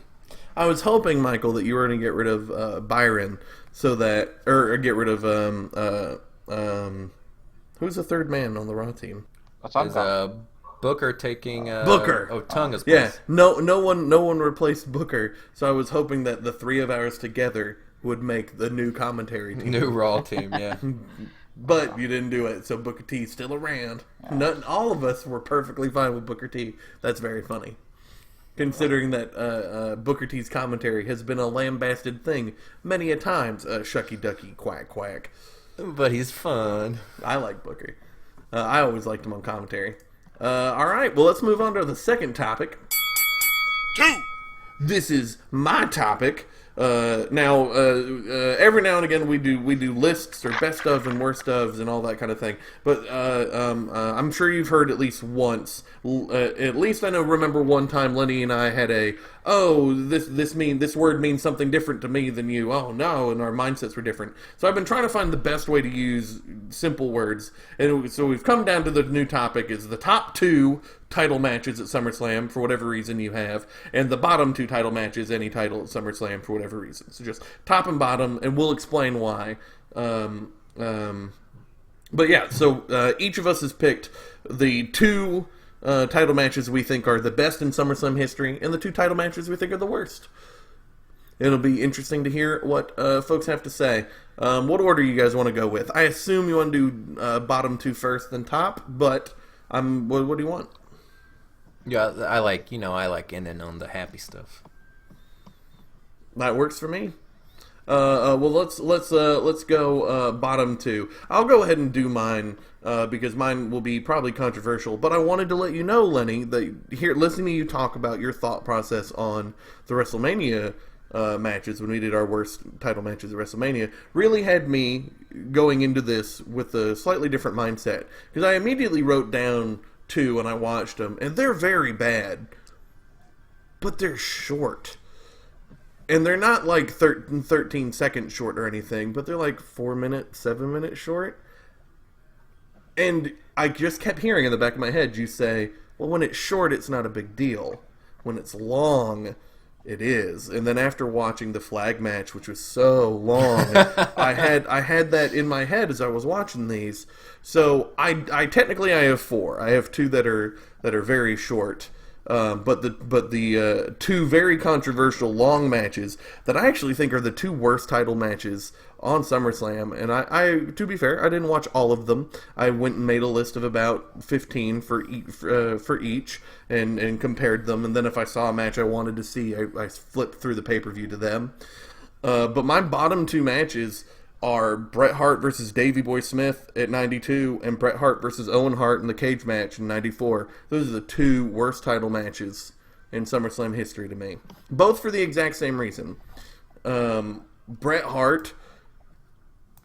Speaker 2: I was hoping, Michael, that you were going to get rid of Byron, so that, or get rid of who's the third man on the Raw team?
Speaker 4: What's
Speaker 3: Is
Speaker 4: on
Speaker 3: Booker taking
Speaker 2: Booker?
Speaker 3: Oh, Tunga's
Speaker 2: Yeah,
Speaker 3: place.
Speaker 2: no one replaced Booker. So I was hoping that the three of ours together would make the new commentary team.
Speaker 3: New Raw team, yeah.
Speaker 2: But you didn't do it, so Booker T's still around. All of us were perfectly fine with Booker T. That's very funny. Considering that Booker T's commentary has been a lambasted thing many a times. Shucky ducky quack quack.
Speaker 3: But he's fun.
Speaker 2: I like Booker. I always liked him on commentary. Alright, well let's move on to the second topic. This is my topic. Every now and again we do lists or best of and worst ofs and all that kind of thing. But I'm sure you've heard at least once. At least I remember one time Lenny and I had this word means something different to me than you. Oh no, and our mindsets were different. So I've been trying to find the best way to use simple words, and so we've come down to the new topic: is the top 2 title matches at SummerSlam for whatever reason you have, and the bottom 2 title matches, any title at SummerSlam for whatever reason. So just top and bottom, and we'll explain why. But yeah, so each of us has picked the 2 title matches we think are the best in SummerSlam history, and the 2 title matches we think are the worst. It'll be interesting to hear what folks have to say. What order you guys want to go with? I assume you want to do bottom 2 first, then top, but what do you want?
Speaker 3: Yeah, I like ending on the happy stuff.
Speaker 2: That works for me. Well, let's go bottom 2. I'll go ahead and do mine because mine will be probably controversial. But I wanted to let you know, Lenny, that listening to you talk about your thought process on the WrestleMania matches when we did our worst title matches at WrestleMania really had me going into this with a slightly different mindset, because I immediately wrote down 2 and I watched them, and they're very bad, but they're short. And they're not like 13 seconds short or anything, but they're like 4 minutes, 7 minutes short. And I just kept hearing in the back of my head you say, well, when it's short, it's not a big deal. When it's long, it is. And then after watching the flag match, which was so long, I had that in my head as I was watching these. So I technically have 4. I have 2 that are very short. But the 2 very controversial long matches that I actually think are the 2 worst title matches on SummerSlam, and I to be fair, I didn't watch all of them. I went and made a list of about 15 for each, and compared them, and then if I saw a match I wanted to see, I flipped through the pay-per-view to them. But my bottom 2 matches are Bret Hart versus Davey Boy Smith at 92 and Bret Hart versus Owen Hart in the cage match in 94. Those are the 2 worst title matches in SummerSlam history to me. Both for the exact same reason. Bret Hart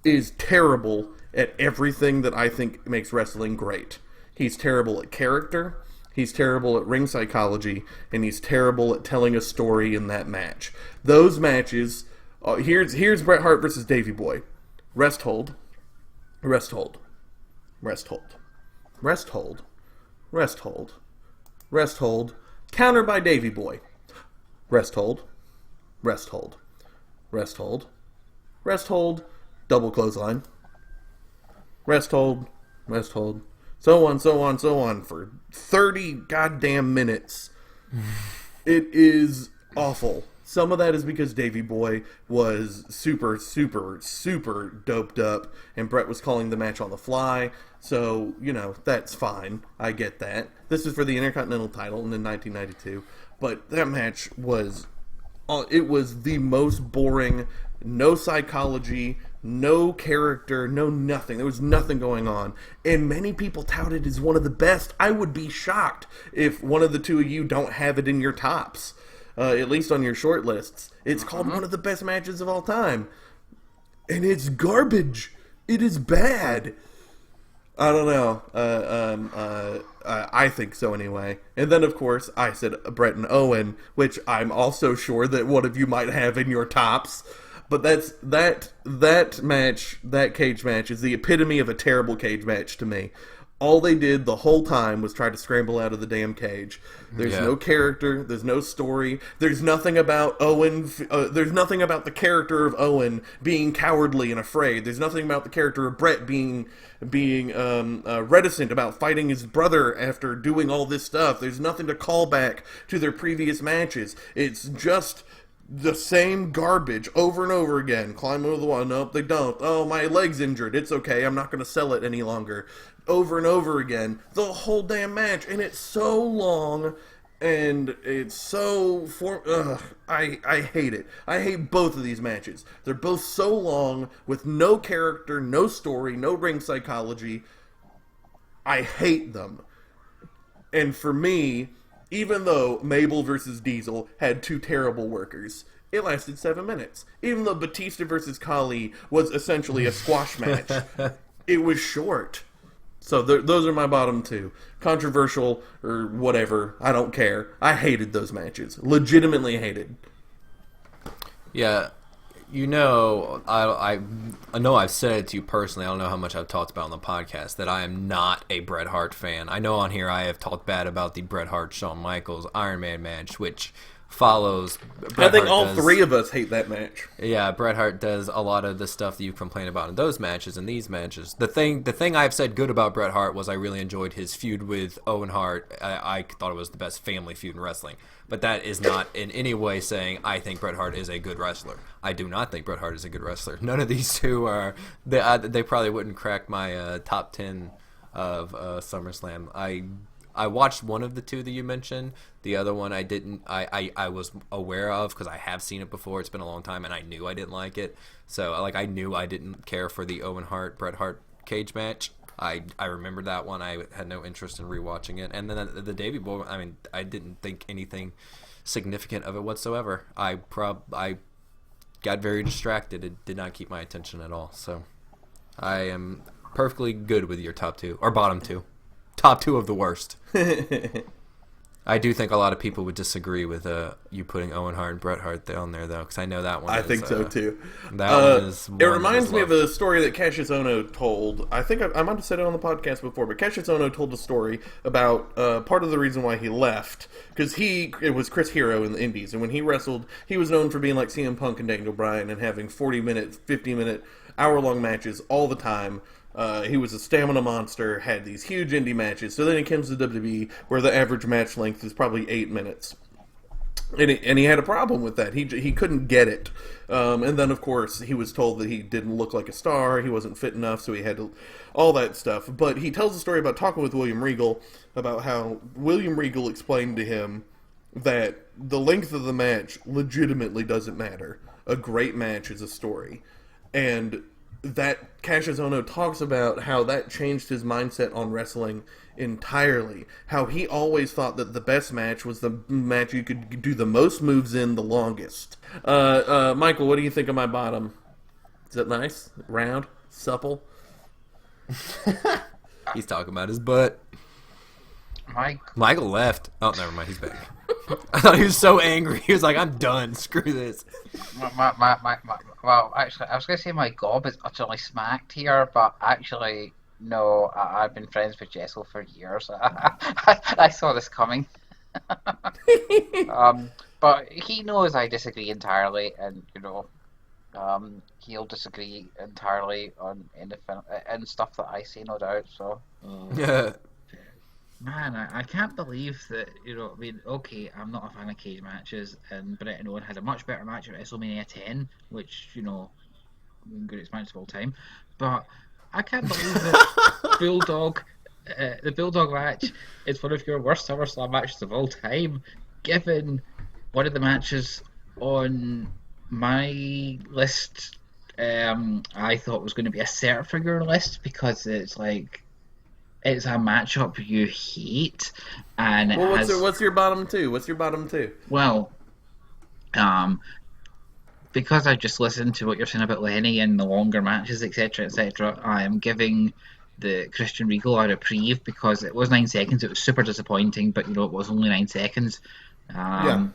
Speaker 2: is terrible at everything that I think makes wrestling great. He's terrible at character, he's terrible at ring psychology, and he's terrible at telling a story in that match. Those matches... here's Bret Hart versus Davey Boy. Rest hold. Rest hold. Rest hold. Rest hold. Rest hold. Rest hold. Counter by Davey Boy. Rest hold. Rest hold. Rest hold. Rest hold. Double clothesline. Rest hold. Rest hold. So on, so on, so on for 30 goddamn minutes. It is awful. Some of that is because Davey Boy was super, super, super doped up, and Brett was calling the match on the fly. So, that's fine. I get that. This is for the Intercontinental title in 1992. But that match was... It was the most boring, no psychology, no character, no nothing. There was nothing going on. And many people tout it as one of the best. I would be shocked if one of the two of you don't have it in your tops. At least on your short lists. It's called one of the best matches of all time. And it's garbage. It is bad. I don't know. I think so anyway. And then, of course, I said Brett and Owen, which I'm also sure that one of you might have in your tops. But that match, that cage match, is the epitome of a terrible cage match to me. All they did the whole time was try to scramble out of the damn cage. There's no character. There's no story. There's nothing about Owen. There's nothing about the character of Owen being cowardly and afraid. There's nothing about the character of Brett being reticent about fighting his brother after doing all this stuff. There's nothing to call back to their previous matches. It's just the same garbage over and over again. Climb over the wall. Nope, they don't. Oh, my leg's injured. It's okay. I'm not going to sell it any longer. Over and over again. The whole damn match. And it's so long. And it's so... I hate it. I hate both of these matches. They're both so long with no character, no story, no ring psychology. I hate them. And for me... Even though Mabel versus Diesel had two terrible workers, it lasted 7 minutes. Even though Batista versus Khali was essentially a squash match, it was short. So those are my bottom two. Controversial or whatever, I don't care. I hated those matches. Legitimately hated.
Speaker 3: Yeah, I know I've said it to you personally. I don't know how much I've talked about on the podcast that I am not a Bret Hart fan. I know on here I have talked bad about the Bret Hart-Shawn Michaels Iron Man match, which follows...
Speaker 2: I think all three of us hate that match.
Speaker 3: Yeah, Bret Hart does a lot of the stuff that you complain about in those matches and these matches. The thing I've said good about Bret Hart was I really enjoyed his feud with Owen Hart. I thought it was the best family feud in wrestling. But that is not in any way saying I think Bret Hart is a good wrestler. I do not think Bret Hart is a good wrestler. None of these two are... They probably wouldn't crack my top 10 of SummerSlam. I watched one of the two that you mentioned. The other one I didn't. I was aware of because I have seen it before. It's been a long time, and I knew I didn't like it. So I knew I didn't care for the Owen Hart Bret Hart cage match. I remembered that one. I had no interest in rewatching it. And then the Davey Boy. I mean, I didn't think anything significant of it whatsoever. I got very distracted. It did not keep my attention at all. So I am perfectly good with your top two or bottom two. Top two of the worst. I do think a lot of people would disagree with you putting Owen Hart and Bret Hart on there, though, because I know that one.
Speaker 2: I think so too.
Speaker 3: That one is.
Speaker 2: It reminds me of a story that Cassius Ohno told. I think I might have said it on the podcast before, but Cassius Ohno told a story about part of the reason why he left, because it was Chris Hero in the Indies, and when he wrestled, he was known for being like CM Punk and Daniel Bryan and having 40-minute, 50-minute, hour-long matches all the time. He was a stamina monster, had these huge indie matches. So then he comes to WWE, where the average match length is probably 8 minutes. And he had a problem with that. He couldn't get it. And then, of course, he was told that he didn't look like a star. He wasn't fit enough, so he had to... all that stuff. But he tells a story about talking with William Regal, about how William Regal explained to him that the length of the match legitimately doesn't matter. A great match is a story. And... that Cassius Ohno talks about how that changed his mindset on wrestling entirely. How he always thought that the best match was the match you could do the most moves in the longest. Michael, what do you think of my bottom? Is it nice? Round? Supple?
Speaker 3: He's talking about his butt. Michael left. Oh, never mind. He's back. I thought he was so angry. He was like, I'm done. Screw this.
Speaker 4: Well, actually, I was going to say my gob is utterly smacked here, but actually, No, I've been friends with Jessel for years. I saw this coming. But he knows I disagree entirely, and he'll disagree entirely on anything and stuff that I say, no doubt. So,
Speaker 5: Man, I can't believe that, I mean, okay, I'm not a fan of cage matches, and Brett and Owen had a much better match at WrestleMania 10, which, greatest match of all time. But I can't believe that Bulldog, the Bulldog match is one of your worst SummerSlam matches of all time, given one of the matches on my list I thought was going to be a cert for your list because it's like it's a matchup you hate, and it
Speaker 2: Well,
Speaker 5: has
Speaker 2: what's your bottom two? What's your bottom two?
Speaker 5: well, because I just listened to what you're saying about Lenny and the longer matches, etc., etc. I am giving the Christian Regal a reprieve because it was 9 seconds. It was super disappointing, but it was only 9 seconds.
Speaker 2: Yeah.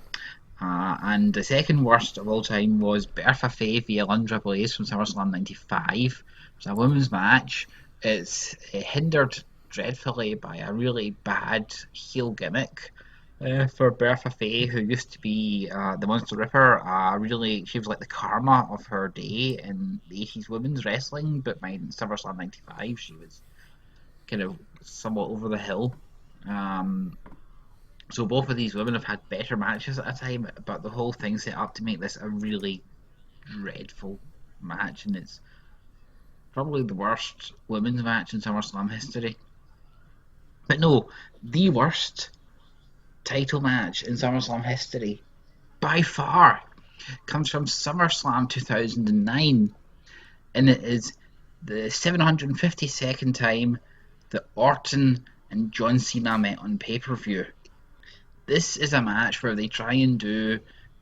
Speaker 5: And the second worst of all time was Bertha Faye via Lundra Blaze from SummerSlam '95. It was a women's match. It's hindered dreadfully by a really bad heel gimmick for Bertha Faye, who used to be the Monster Ripper. She was like the karma of her day in the 80s women's wrestling, but by SummerSlam '95, she was kind of somewhat over the hill. So both of these women have had better matches at a time, but the whole thing set up to make this a really dreadful match, and it's probably the worst women's match in SummerSlam history. But no, the worst title match in SummerSlam history, by far, comes from SummerSlam 2009, and it is the 752nd time that Orton and John Cena met on pay-per-view. This is a match where they try and do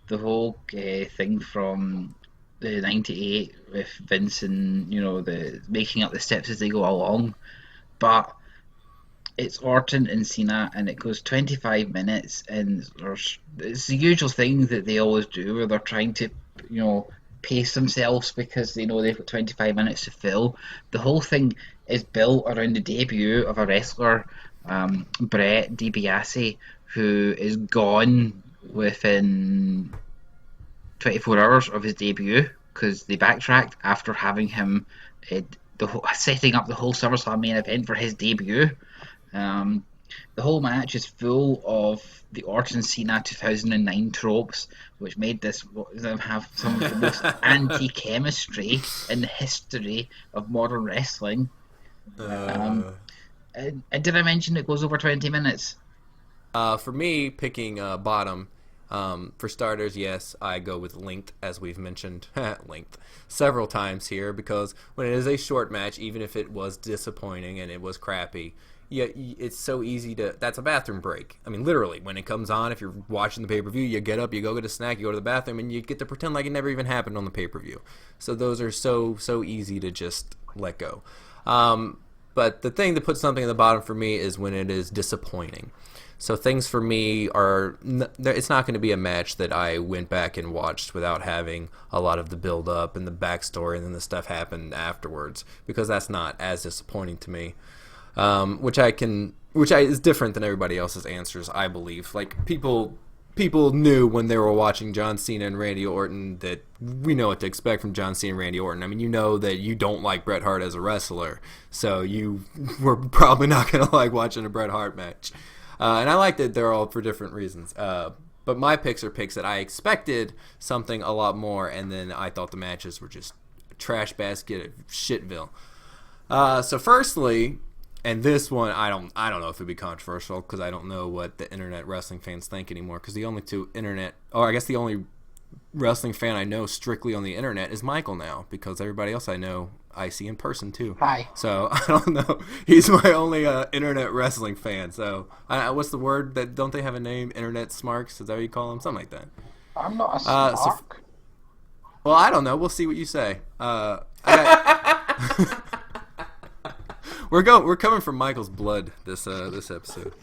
Speaker 5: the whole thing from the '98 with Vince and the making up the steps as they go along, but it's Orton and Cena, and it goes 25 minutes, and it's the usual thing that they always do, where they're trying to pace themselves because they know they've got 25 minutes to fill. The whole thing is built around the debut of a wrestler, Brett DiBiase, who is gone within 24 hours of his debut because they backtracked after having him setting up the whole SummerSlam main event for his debut. The whole match is full of the Orton Cena 2009 tropes, which made them have some of the most anti-chemistry in the history of modern wrestling. And did I mention it goes over 20 minutes?
Speaker 3: For me, picking bottom, for starters, yes, I go with length, as we've mentioned length several times here, because when it is a short match, even if it was disappointing and it was crappy, it's so easy that's a bathroom break. I mean, literally, when it comes on, if you're watching the pay-per-view, you get up, you go get a snack, you go to the bathroom, and you get to pretend like it never even happened on the pay-per-view. So those are so easy to just let go. But the thing that puts something at the bottom for me is when it is disappointing. So things for me it's not going to be a match that I went back and watched without having a lot of the build-up and the backstory and then the stuff happened afterwards, because that's not as disappointing to me. Which is different than everybody else's answers, I believe. Like, people knew when they were watching John Cena and Randy Orton that we know what to expect from John Cena and Randy Orton. I mean, you know that you don't like Bret Hart as a wrestler, so you were probably not going to like watching a Bret Hart match. And I like that they're all for different reasons. But my picks are picks that I expected something a lot more, and then I thought the matches were just a trash basket of shitville. So firstly, and this one, I don't know if it'd be controversial because I don't know what the internet wrestling fans think anymore. Because the only the only wrestling fan I know strictly on the internet is Michael now, because everybody else I know I see in person too.
Speaker 4: Hi.
Speaker 3: So I don't know. He's my only internet wrestling fan. So what's the word that don't they have a name? Internet smarks? Is that what you call them? Something like that.
Speaker 4: I'm not a smark.
Speaker 3: Well, I don't know. We'll see what you say. We're coming from Michael's blood this episode.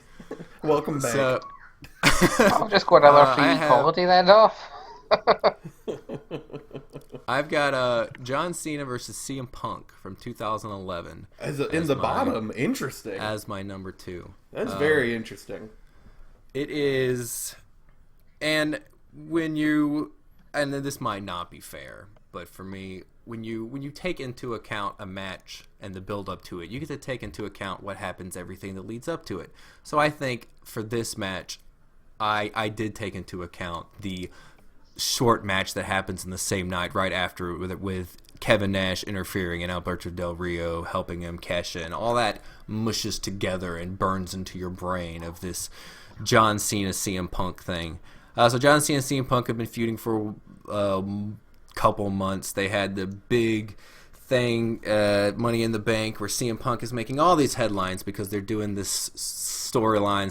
Speaker 2: Welcome back.
Speaker 3: So,
Speaker 4: I'll just go another free quality then off.
Speaker 3: I've got John Cena versus CM Punk from 2011
Speaker 2: in the bottom. Interesting.
Speaker 3: as my number 2.
Speaker 2: That's very interesting.
Speaker 3: It is, and when you, and this might not be fair, but for me, when you take into account a match and the build up to it, you get to take into account what happens, everything that leads up to it. So I think for this match, I did take into account the short match that happens in the same night right after with Kevin Nash interfering and Alberto Del Rio helping him cash in. All that mushes together and burns into your brain of this John Cena CM Punk thing. So John Cena and CM Punk have been feuding for a couple months. They had the big thing, Money in the Bank, where CM Punk is making all these headlines because they're doing this storyline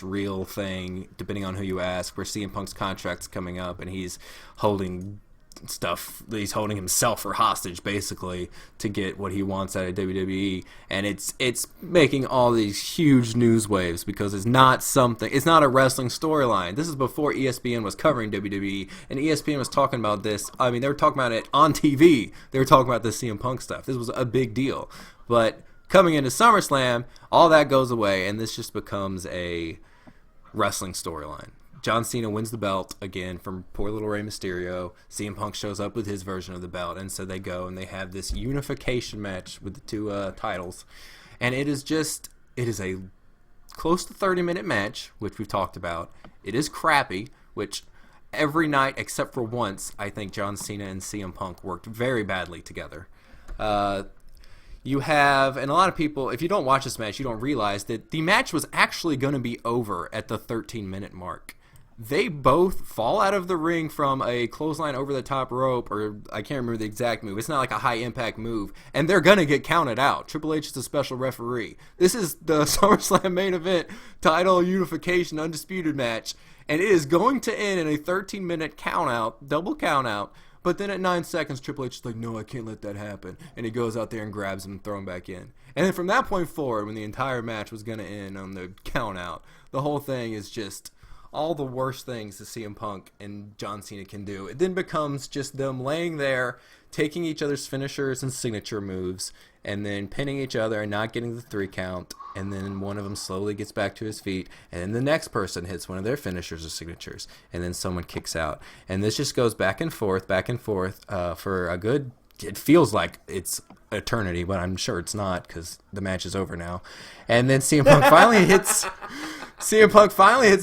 Speaker 3: / real thing, depending on who you ask, where CM Punk's contract's coming up and he's holding himself for hostage basically to get what he wants out of WWE, and it's making all these huge news waves because it's not a wrestling storyline. This is before ESPN was covering WWE, and ESPN was talking about this. I mean, they were talking about it on TV. They were talking about the CM Punk stuff. This was a big deal, but coming into SummerSlam, all that goes away, and this just becomes a wrestling storyline. John Cena wins the belt again from poor little Rey Mysterio. CM Punk shows up with his version of the belt, and so they go and they have this unification match with the 2 titles. And it is a close to 30-minute match, which we've talked about. It is crappy, which every night except for once, I think John Cena and CM Punk worked very badly together. You have, and a lot of people, if you don't watch this match, you don't realize that the match was actually going to be over at the 13-minute mark. They both fall out of the ring from a clothesline over the top rope, or I can't remember the exact move. It's not like a high-impact move, and they're going to get counted out. Triple H is a special referee. This is the SummerSlam main event title unification undisputed match, and it is going to end in a 13-minute count-out, double count-out. But then at 9 seconds, Triple H is like, no, I can't let that happen. And he goes out there and grabs him and throws him back in. And then from that point forward, when the entire match was going to end on the count out, the whole thing is just all the worst things that CM Punk and John Cena can do. It then becomes just them laying there, taking each other's finishers and signature moves, and then pinning each other and not getting the 3 count. And then one of them slowly gets back to his feet, and then the next person hits one of their finishers or signatures, and then someone kicks out. And this just goes back and forth, for a good, it feels like it's eternity, but I'm sure it's not because the match is over now. And then CM Punk finally hits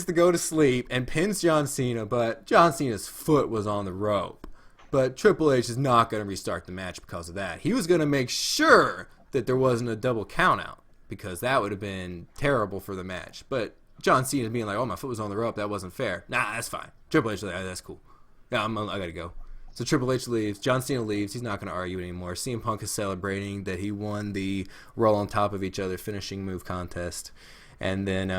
Speaker 3: the go to sleep and pins John Cena, but John Cena's foot was on the rope. But Triple H is not going to restart the match because of that. He was going to make sure that there wasn't a double countout, because that would have been terrible for the match. But John Cena being like, oh, my foot was on the rope, that wasn't fair. Nah, that's fine. Triple H is like, oh, that's cool. Yeah, I got to go. So Triple H leaves. John Cena leaves. He's not going to argue anymore. CM Punk is celebrating that he won the roll on top of each other finishing move contest. And then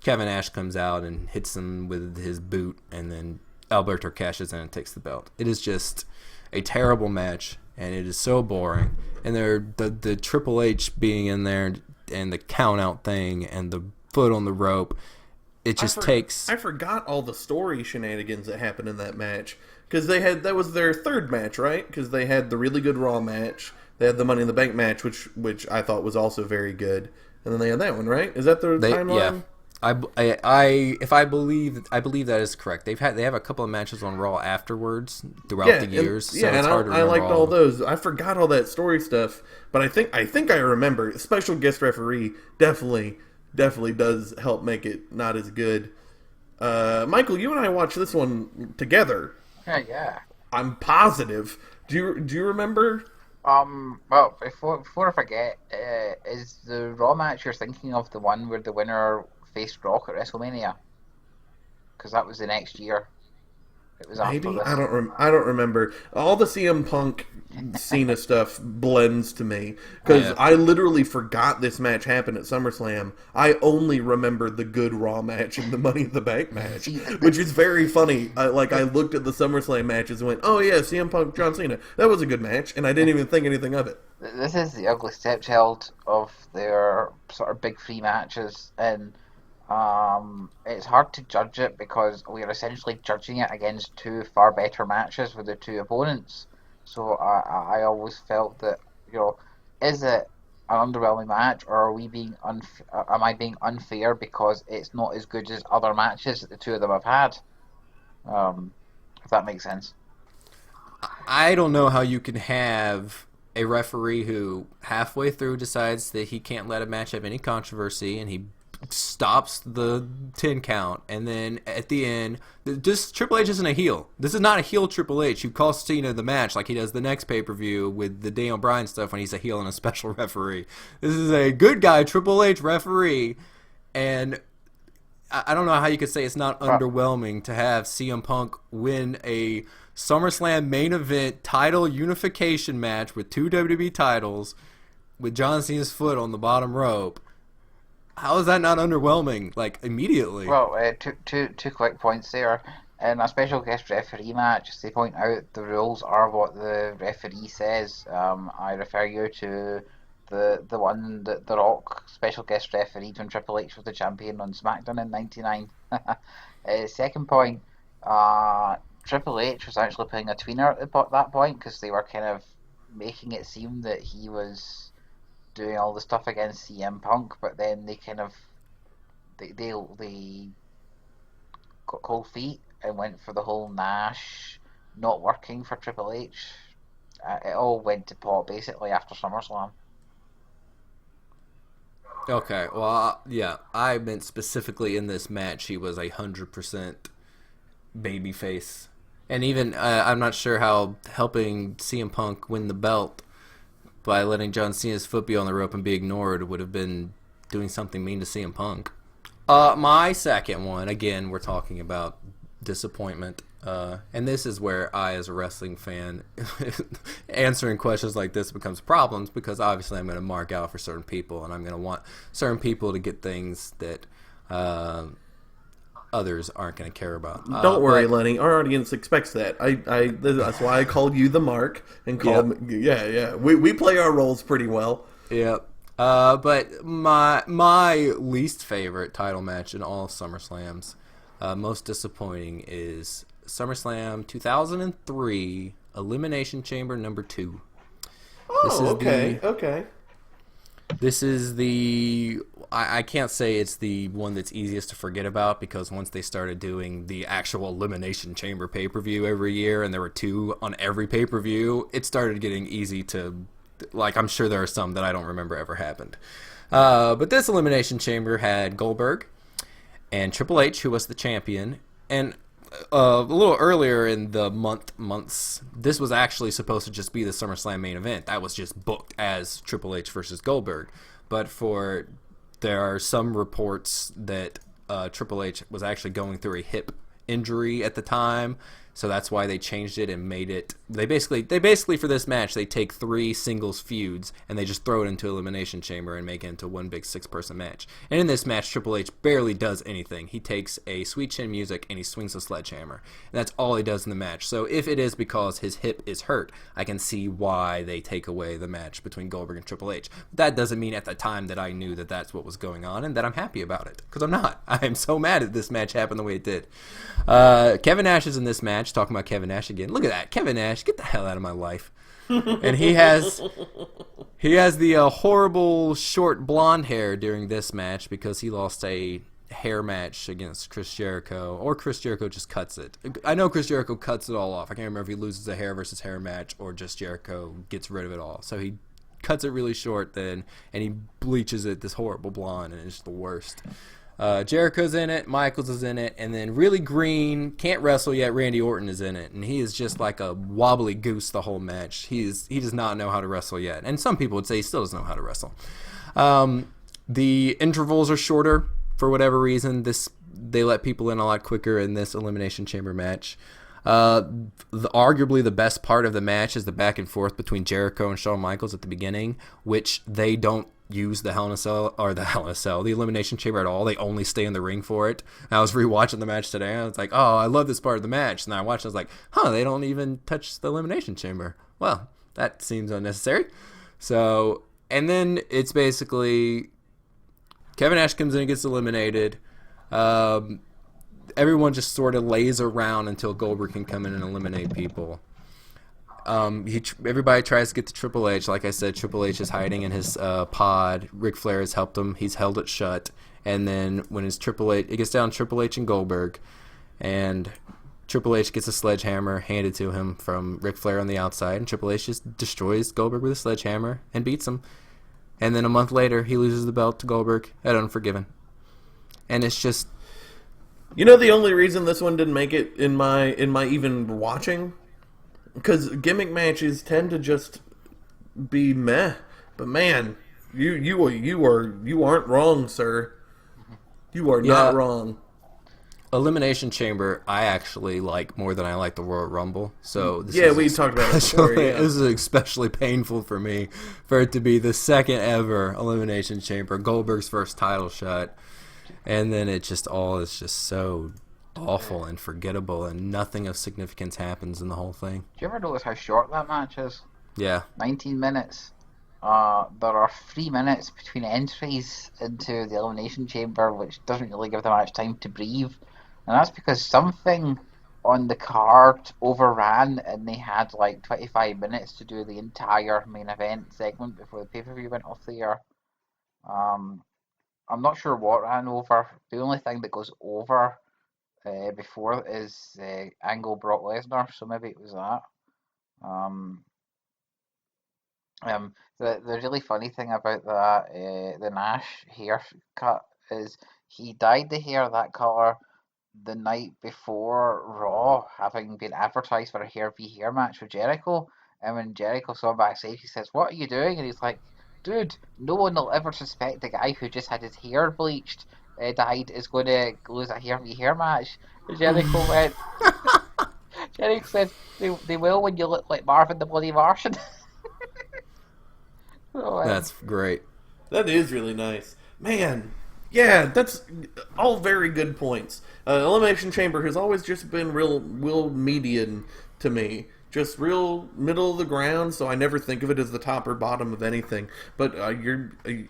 Speaker 3: Kevin Nash comes out and hits him with his boot, and then Alberto cashes in and takes the belt. It is just a terrible match, and it is so boring. And the Triple H being in there and the count out thing and the foot on the rope, it just takes.
Speaker 2: I forgot all the story shenanigans that happened in that match, because that was their third match, right? Because they had the really good Raw match, they had the Money in the Bank match, which I thought was also very good, and then they had that one, right? Is that the timeline?
Speaker 3: Yeah. I believe that is correct. They have a couple of matches on Raw afterwards throughout the years. So it's hard to remember.
Speaker 2: I liked all those. I forgot all that story stuff, but I think I remember. Special guest referee definitely does help make it not as good. Michael, you and I watched this one together.
Speaker 4: Yeah.
Speaker 2: I'm positive. Do you remember?
Speaker 4: Well, before I forget, is the Raw match you're thinking of the one where the winner faced Rock at WrestleMania? Because that was the next year. It was
Speaker 2: maybe
Speaker 4: after this.
Speaker 2: I don't remember. All the CM Punk Cena stuff blends to me, because I literally forgot this match happened at SummerSlam. I only remember the good Raw match and the Money in the Bank match, which is very funny. I looked at the SummerSlam matches and went, "Oh yeah, CM Punk John Cena, that was a good match," and I didn't even think anything of it.
Speaker 4: This is the ugly stepchild of their sort of big 3 matches, and It's hard to judge it because we are essentially judging it against two far better matches with the two opponents. So I always felt that, is it an underwhelming match, or are we being am I being unfair because it's not as good as other matches that the two of them have had? If that makes sense.
Speaker 3: I don't know how you can have a referee who halfway through decides that he can't let a match have any controversy and he stops the 10 count, and then at the end, this Triple H isn't a heel. This is not a heel Triple H who calls Cena the match like he does the next pay-per-view with the Daniel Bryan stuff when he's a heel and a special referee. This is a good guy Triple H referee, and I don't know how you could say it's not underwhelming to have CM Punk win a SummerSlam main event title unification match with two WWE titles with John Cena's foot on the bottom rope. How is that not underwhelming? Like, immediately.
Speaker 4: Well, two quick points there. In a special guest referee match, they point out the rules are what the referee says. I refer you to the one that The Rock special guest refereed when Triple H was the champion on SmackDown in '99. Second point, Triple H was actually putting a tweener at that point because they were kind of making it seem that he was doing all the stuff against CM Punk, but then they kind of they got cold feet and went for the whole Nash not working for Triple H. It all went to pot basically after SummerSlam.
Speaker 3: Okay, well, yeah, I meant specifically in this match he was 100% babyface. And even, I'm not sure how helping CM Punk win the belt by letting John Cena's foot be on the rope and be ignored would have been doing something mean to CM Punk. My second one, again, we're talking about disappointment. And this is where I, as a wrestling fan, answering questions like this becomes problems because obviously I'm going to mark out for certain people and I'm going to want certain people to get things that others aren't going to care about.
Speaker 2: Don't worry, Lenny. Our audience expects that. That's why I called you the Mark and called me. Yeah. We play our roles pretty well.
Speaker 3: Yep. But my least favorite title match in all of SummerSlams, most disappointing, is SummerSlam 2003 Elimination Chamber number 2.
Speaker 2: Okay.
Speaker 3: This is I can't say it's the one that's easiest to forget about because once they started doing the actual Elimination Chamber pay-per-view every year and there were 2 on every pay-per-view, it started getting easy to, like, I'm sure there are some that I don't remember ever happened. But this Elimination Chamber had Goldberg and Triple H, who was the champion, and a little earlier in the months, this was actually supposed to just be the SummerSlam main event. That was just booked as Triple H versus Goldberg. But there are some reports that Triple H was actually going through a hip injury at the time, so that's why they changed it and made it. They basically for this match they take 3 singles feuds and they just throw it into Elimination Chamber and make it into one big 6-person match. And in this match, Triple H barely does anything. He takes a Sweet Chin Music and he swings a sledgehammer, and that's all he does in the match. So if it is because his hip is hurt, I can see why they take away the match between Goldberg and Triple H. But that doesn't mean at the time that I knew that that's what was going on and that I'm happy about it, because I'm not. I'm so mad at this match happened the way it did. Kevin Nash is in this match. Talking about Kevin Nash again. Look at that. Kevin Nash, get the hell out of my life. And he has the horrible short blonde hair during this match because he lost a hair match against Chris Jericho, or Chris Jericho just cuts it. I know Chris Jericho cuts it all off. I can't remember if he loses a hair versus hair match or just Jericho gets rid of it all. So he cuts it really short then, and he bleaches it this horrible blonde, and it's the worst. Jericho's in it, Michaels is in it, and then really green, can't wrestle yet, Randy Orton is in it, and he is just like a wobbly goose the whole match. He does not know how to wrestle yet, and some people would say he still doesn't know how to wrestle. The intervals are shorter for whatever reason. They let people in a lot quicker in this Elimination Chamber match. Arguably the best part of the match is the back and forth between Jericho and Shawn Michaels at the beginning, which they don't use the Elimination Chamber at all. They only stay in the ring for it. And I was rewatching the match today, and I was like, oh, I love this part of the match. And I watched, I was like, they don't even touch the Elimination Chamber. Well, that seems unnecessary. So, and then it's basically Kevin Nash comes in and gets eliminated. Everyone just sort of lays around until Goldberg can come in and eliminate people. Everybody tries to get to Triple H. Like I said, Triple H is hiding in his pod. Ric Flair has helped him. He's held it shut. And then when it's Triple H, it gets down to Triple H and Goldberg, and Triple H gets a sledgehammer handed to him from Ric Flair on the outside, and Triple H just destroys Goldberg with a sledgehammer and beats him. And then a month later, he loses the belt to Goldberg at Unforgiven. And it's just...
Speaker 2: You know the only reason this one didn't make it in my even watching? Because gimmick matches tend to just be meh. But man, you aren't wrong, sir. You are not wrong.
Speaker 3: Elimination Chamber, I actually like more than I like the Royal Rumble. So
Speaker 2: we talked about it before. Yeah.
Speaker 3: This is especially painful for me for it to be the second ever Elimination Chamber, Goldberg's first title shot, and then it just all is just so awful and forgettable, and nothing of significance happens in the whole thing.
Speaker 4: Do you ever notice how short that match is?
Speaker 3: Yeah.
Speaker 4: 19 minutes. There are 3 minutes between entries into the Elimination Chamber, which doesn't really give them much time to breathe. And that's because something on the card overran, and they had like 25 minutes to do the entire main event segment before the pay-per-view went off the air. I'm not sure what ran over. The only thing that goes over before is Angle Brock Lesnar, so maybe it was that. The really funny thing about that, the Nash haircut, is he dyed the hair that colour the night before Raw, having been advertised for a hair v hair match with Jericho. And when Jericho saw him backstage, he says, "What are you doing?" And he's like, "Dude, no one will ever suspect the guy who just had his hair bleached, dyed, is going to lose a hair v hair match." And Jericho went, Jericho said, they will when you look like Marvin the Bloody Martian.
Speaker 3: That's great.
Speaker 2: That is really nice. Man, yeah, that's all very good points. Elimination Chamber has always just been real median to me. Just real middle of the ground, so I never think of it as the top or bottom of anything. But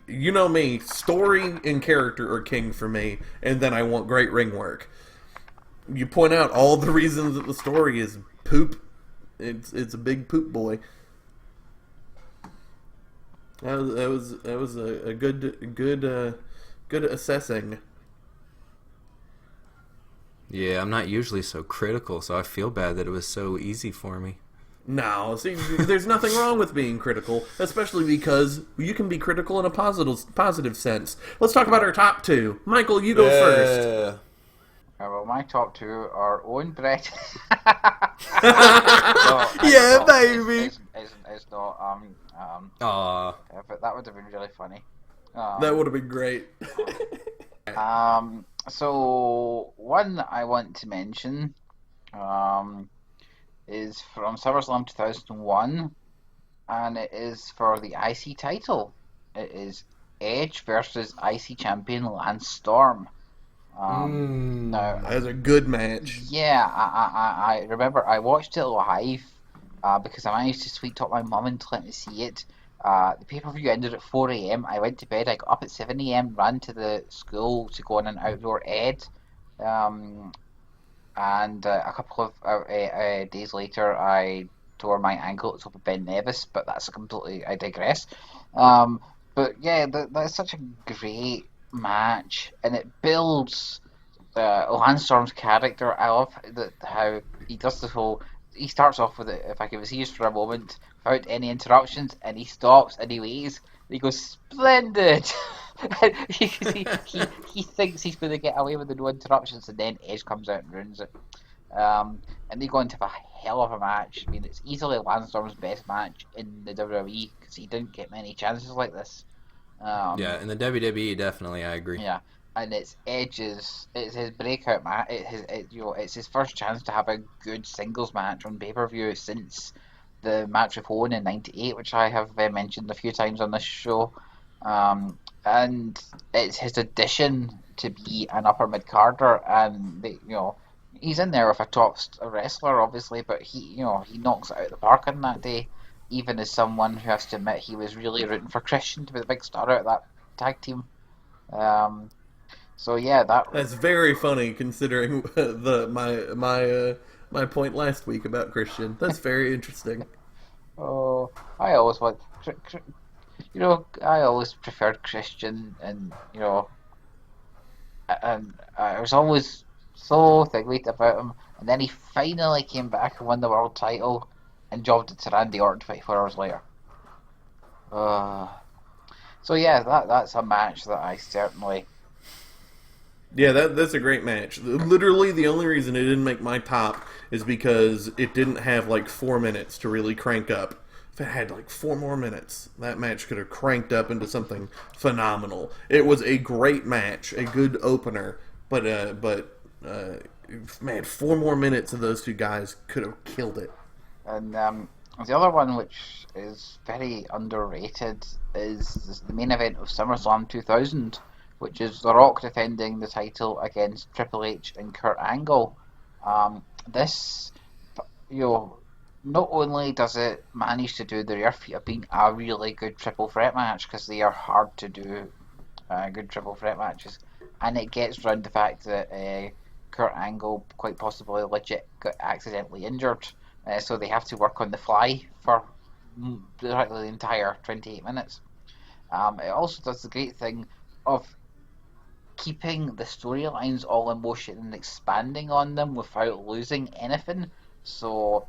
Speaker 2: you know me, story and character are king for me, and then I want great ring work. You point out all the reasons that the story is poop. It's a big poop boy. That was a good assessing.
Speaker 3: Yeah, I'm not usually so critical, so I feel bad that it was so easy for me.
Speaker 2: No, see, there's nothing wrong with being critical, especially because you can be critical in a positive sense. Let's talk about our top two. Michael, you go first.
Speaker 4: Well, my top two are Owen Brett.
Speaker 3: Yeah, baby.
Speaker 4: It's not. But that would have been really funny.
Speaker 2: That would have been great.
Speaker 4: So one I want to mention is from SummerSlam 2001, and it is for the IC title. It is Edge versus IC champion Lance Storm. Now,
Speaker 2: that was a good match.
Speaker 4: Yeah, I remember I watched it live because I managed to sweet talk my mum into letting me see it. The pay-per-view ended at 4 a.m. I went to bed, I got up at 7 a.m, ran to the school to go on an outdoor ed, and a couple of days later I tore my ankle at the top of Ben Nevis, but that's I digress. But yeah, that's such a great match, and it builds Lance Storm's character. I love how he does this whole... He starts off with it, if I can be serious for a moment, without any interruptions, and he stops and he waits, and he goes, "Splendid!" he thinks he's going to get away with the no interruptions, and then Edge comes out and ruins it. And they go into a hell of a match. I mean, it's easily Lance Storm's best match in the WWE, because he didn't get many chances like this.
Speaker 3: Yeah, in the WWE, definitely, I agree.
Speaker 4: Yeah, and it's Edge's, it's his breakout match. It's his first chance to have a good singles match on pay-per-view since the match with Owen in '98, which I have mentioned a few times on this show. And it's his addition to be an upper mid carder, and he's in there with a top wrestler, obviously, but he knocks it out of the park on that day. Even as someone who has to admit he was really rooting for Christian to be the big star out of that tag team. So yeah,
Speaker 2: That's very funny considering my point last week about Christian. That's very interesting.
Speaker 4: oh, I always want, I always preferred Christian, and and I was always so thinking about him, and then he finally came back and won the world title, and jobbed it to Randy Orton 24 hours later. Uh, so yeah, that's a match that I certainly.
Speaker 2: Yeah, that's a great match. Literally, the only reason it didn't make my top is because it didn't have like 4 minutes to really crank up. If it had like 4 more minutes, that match could have cranked up into something phenomenal. It was a great match, a good opener, but man, 4 more minutes of those two guys could have killed it.
Speaker 4: And the other one, which is very underrated, is the main event of SummerSlam 2000, which is The Rock defending the title against Triple H and Kurt Angle. This, you know, not only does it manage to do the rare feat of being a really good triple threat match, because they are hard to do good triple threat matches, and it gets around the fact that Kurt Angle quite possibly legit got accidentally injured, so they have to work on the fly for practically the entire 28 minutes. It also does the great thing of keeping the storylines all in motion and expanding on them without losing anything. So,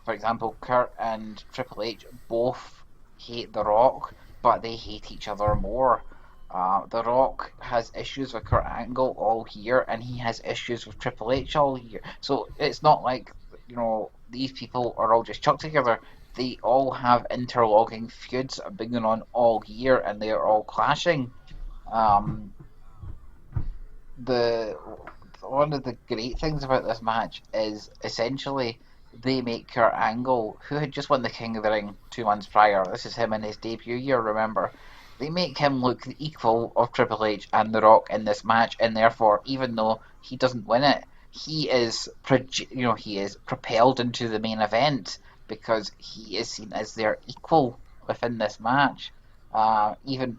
Speaker 4: for example, Kurt and Triple H both hate The Rock, but they hate each other more. The Rock has issues with Kurt Angle all year, and he has issues with Triple H all year. So it's not like, these people are all just chucked together. They all have interlogging feuds that have been going on all year, and they are all clashing. Um, the One of the great things about this match is essentially they make Kurt Angle, who had just won the King of the Ring 2 months prior, this is him in his debut year, remember, they make him look the equal of Triple H and The Rock in this match, and therefore, even though he doesn't win it, he is, he is propelled into the main event because he is seen as their equal within this match. Even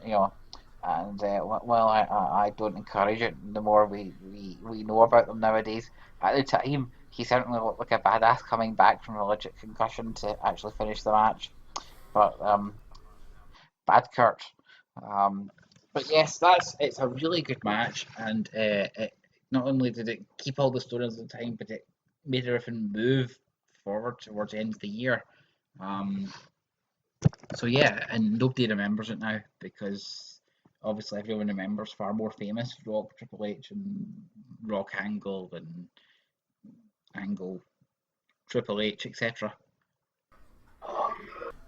Speaker 4: and well, I don't encourage it. The more we know about them nowadays, at the time he certainly looked like a badass coming back from a legit concussion to actually finish the match. But bad Kurt. But yes, it's a really good match, and it not only did it keep all the stories at the time, but it made everything move forward towards the end of the year. So yeah, and nobody remembers it now because obviously everyone remembers far more famous Rock, Triple H, and Rock Angle and Angle, Triple H, etc.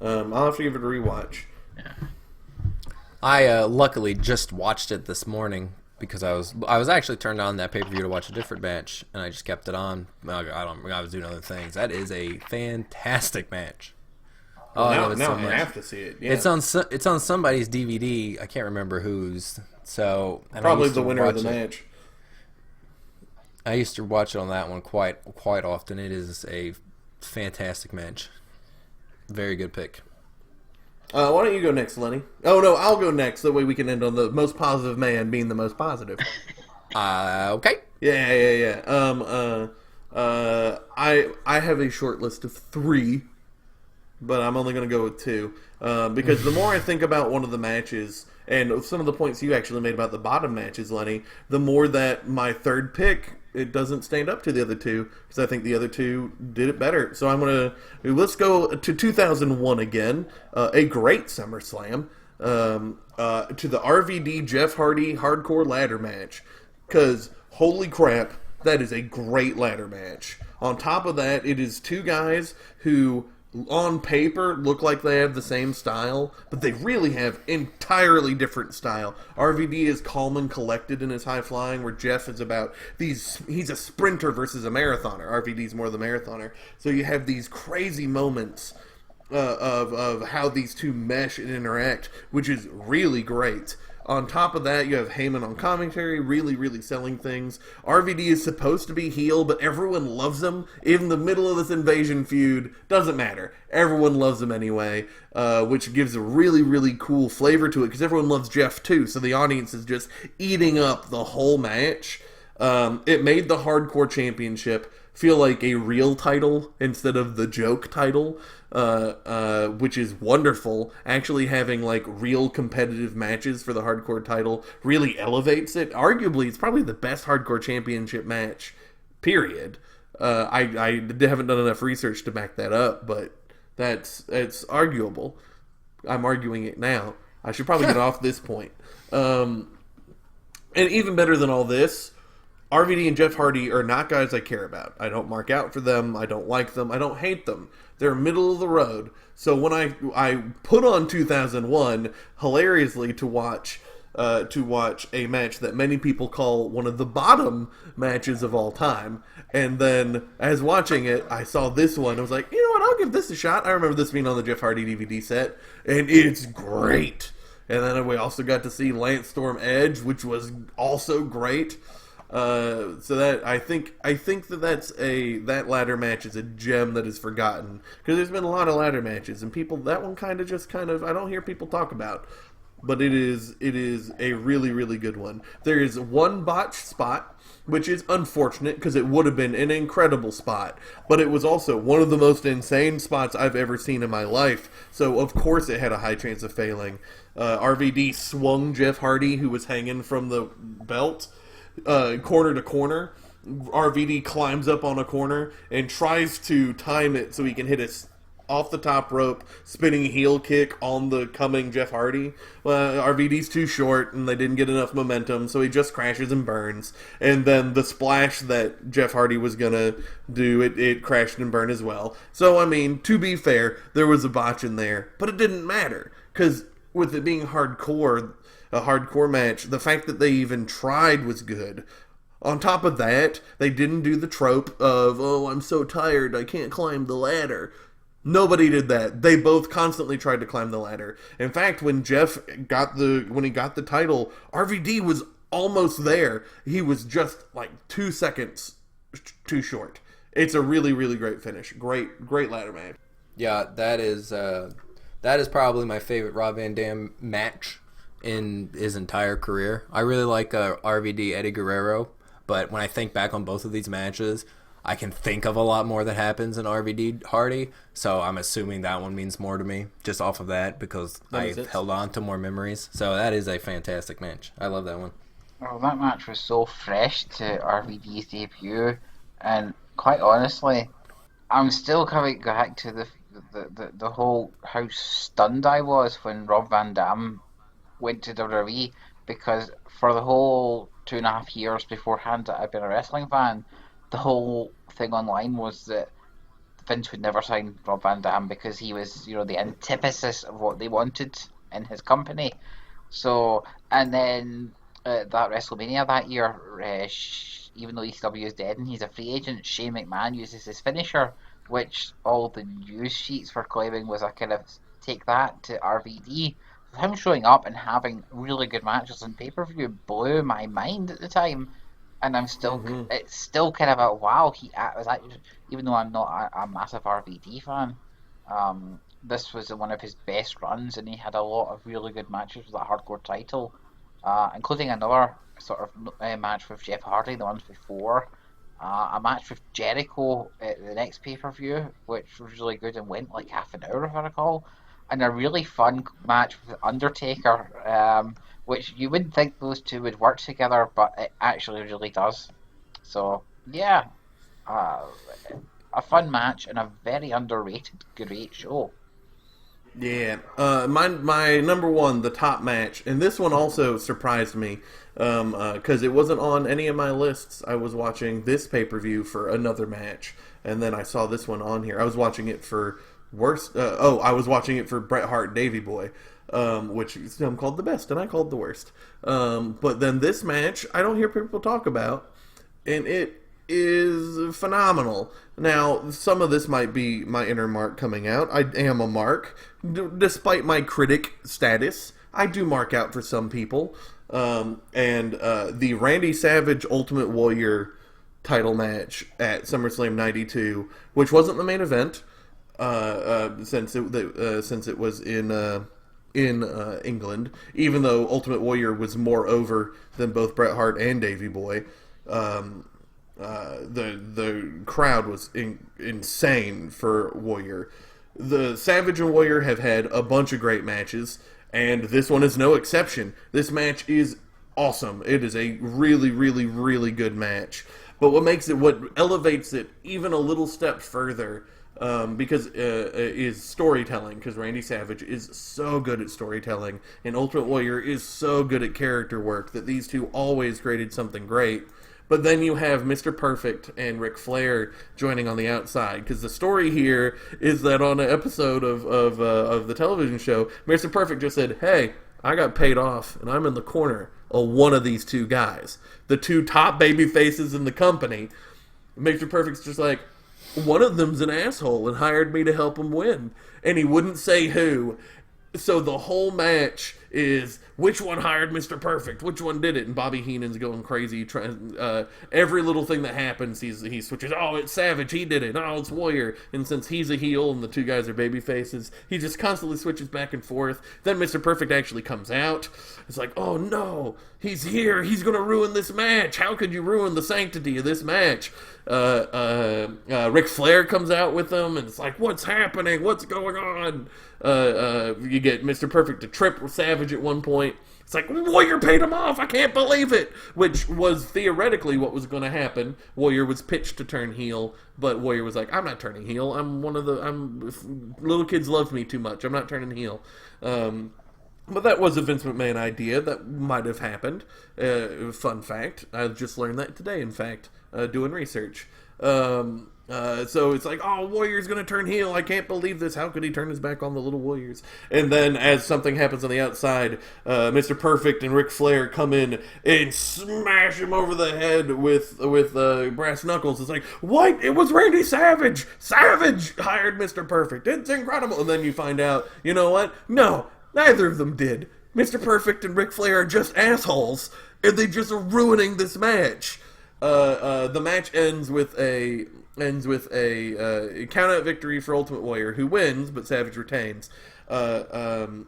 Speaker 2: I'll have to give it a rewatch.
Speaker 4: Yeah.
Speaker 3: I luckily just watched it this morning because I was actually turned on that pay-per-view to watch a different match, and I just kept it on. I was doing other things. That is a fantastic match.
Speaker 2: Well, I love it so much. I have to see it. Yeah.
Speaker 3: It's on somebody's DVD. I can't remember whose. So
Speaker 2: probably the winner of the match.
Speaker 3: I used to watch it on that one quite often. It is a fantastic match. Very good pick.
Speaker 2: Why don't you go next, Lenny? Oh no, I'll go next. That way we can end on the most positive man being the most positive.
Speaker 3: Okay.
Speaker 2: Yeah. I have a short list of 3, but I'm only going to go with 2 because the more I think about one of the matches and some of the points you actually made about the bottom matches, Lenny, the more that my third pick it doesn't stand up to the other 2 because I think the other 2 did it better. So let's go to 2001 again, a great SummerSlam, to the RVD Jeff Hardy Hardcore Ladder match because holy crap, that is a great ladder match. On top of that, it is 2 guys who on paper look like they have the same style, but they really have entirely different style. RVD is calm and collected in his high flying, where Jeff is about he's a sprinter versus a marathoner. RVD is more the marathoner. So you have these crazy moments of how these 2 mesh and interact, which is really great. On top of that, you have Heyman on commentary, really, really selling things. RVD is supposed to be heel, but everyone loves him. Even the middle of this Invasion feud, doesn't matter. Everyone loves him anyway, which gives a really, really cool flavor to it, because everyone loves Jeff too, so the audience is just eating up the whole match. It made the Hardcore Championship feel like a real title instead of the joke title, which is wonderful. Actually having like real competitive matches for the Hardcore title really elevates it. Arguably, it's probably the best Hardcore Championship match, period. I haven't done enough research to back that up, but it's arguable. I'm arguing it now. I should probably get off this point. And even better than all this, RVD and Jeff Hardy are not guys I care about. I don't mark out for them. I don't like them. I don't hate them. They're middle of the road. So when I put on 2001 hilariously to watch a match that many people call one of the bottom matches of all time, and then as watching it, I saw this one. I was like, you know what? I'll give this a shot. I remember this being on the Jeff Hardy DVD set, and it's great. And then we also got to see Lance Storm Edge, which was also great. So that I think that ladder match is a gem that is forgotten, because there's been a lot of ladder matches and that one kind of I don't hear people talk about, but it is a really, really good one. There is one botched spot, which is unfortunate because it would have been an incredible spot, but it was also one of the most insane spots I've ever seen in my life, so of course it had a high chance of failing. RVD swung Jeff Hardy, who was hanging from the belt, corner to corner. RVD climbs up on a corner and tries to time it so he can hit a off the top rope spinning heel kick on the coming Jeff Hardy. RVD's too short and they didn't get enough momentum, so he just crashes and burns. And then the splash that Jeff Hardy was gonna do, it crashed and burned as well. So I mean, to be fair, there was a botch in there, but it didn't matter, because with it being hardcore, a hardcore match, the fact that they even tried was good. On top of that, they didn't do the trope of, oh, I'm so tired, I can't climb the ladder. Nobody did that. They both constantly tried to climb the ladder. In fact, when Jeff got the title, RVD was almost there. He was just like 2 seconds too short. It's a really, really great finish. Great ladder match.
Speaker 3: Yeah, that is probably my favorite Rob Van Dam match in his entire career. I really like RVD Eddie Guerrero, but when I think back on both of these matches, I can think of a lot more that happens in RVD Hardy, so I'm assuming that one means more to me just off of that, because I held on to more memories. So that is a fantastic match. I love that one.
Speaker 4: Well, that match was so fresh to RVD's debut, and quite honestly, I'm still coming back to the whole how stunned I was when Rob Van Dam went to WWE, because for the whole 2.5 years beforehand that I've been a wrestling fan, the whole thing online was that Vince would never sign Rob Van Dam because he was, the antithesis of what they wanted in his company. So, and then that WrestleMania that year, even though ECW is dead and he's a free agent, Shane McMahon uses his finisher, which all the news sheets were claiming was a kind of take that to RVD. Him showing up and having really good matches on pay-per-view blew my mind at the time, and I'm still it's still kind of a wow. He was actually, even though I'm not a massive RVD fan, this was one of his best runs, and he had a lot of really good matches with that hardcore title, including another sort of match with Jeff Hardy, the ones before, a match with Jericho at the next pay-per-view, which was really good and went like half an hour if I recall. And a really fun match with Undertaker, which you wouldn't think those two would work together, but it actually really does. So, yeah, a fun match and a very underrated, great show.
Speaker 2: Yeah, my number one, the top match, and this one also surprised me, because it wasn't on any of my lists. I was watching this pay-per-view for another match, and then I saw this one on here. I was watching it for I was watching it for Bret Hart Davey Boy, which some called the best and I called the worst. But then this match, I don't hear people talk about, and it is phenomenal. Now, some of this might be my inner Mark coming out. I am a Mark, despite my critic status. I do mark out for some people. And the Randy Savage Ultimate Warrior title match at SummerSlam '92, which wasn't the main event, since it was in England, even though Ultimate Warrior was more over than both Bret Hart and Davey Boy. The crowd was insane for Warrior. The Savage and Warrior have had a bunch of great matches, and this one is no exception. This match is awesome. It is a really, really, really good match. But what elevates it even a little step further, is storytelling. Because Randy Savage is so good at storytelling, and Ultimate Warrior is so good at character work that these two always created something great. But then you have Mr. Perfect and Ric Flair joining on the outside, because the story here is that on an episode of the television show, Mr. Perfect just said, "Hey, I got paid off, and I'm in the corner of one of these two guys, the two top baby faces in the company." Mr. Perfect's just like, "One of them's an asshole and hired me to help him win," and he wouldn't say who. So the whole match is, which one hired Mr. Perfect? Which one did it? And Bobby Heenan's going crazy. Every little thing that happens, he switches. Oh, it's Savage. He did it. Oh, it's Warrior. And since he's a heel and the two guys are baby faces, he just constantly switches back and forth. Then Mr. Perfect actually comes out. It's like, oh no, he's here. He's going to ruin this match. How could you ruin the sanctity of this match? Ric Flair comes out with them, and it's like, what's happening? What's going on? You get Mr. Perfect to trip Savage at one point. It's like, Warrior paid him off. I can't believe it. Which was theoretically what was going to happen. Warrior was pitched to turn heel, but Warrior was like, I'm not turning heel. Little kids love me too much. I'm not turning heel. But that was a Vince McMahon idea that might have happened. Fun fact. I just learned that today, in fact, doing research. So it's like, oh, Warrior's going to turn heel. I can't believe this. How could he turn his back on the little Warriors? And then as something happens on the outside, Mr. Perfect and Ric Flair come in and smash him over the head with brass knuckles. It's like, what? It was Randy Savage. Savage hired Mr. Perfect. It's incredible. And then you find out, you know what? No, neither of them did. Mr. Perfect and Ric Flair are just assholes, and they just are ruining this match. The match ends with a count-out victory for Ultimate Warrior, who wins, but Savage retains. While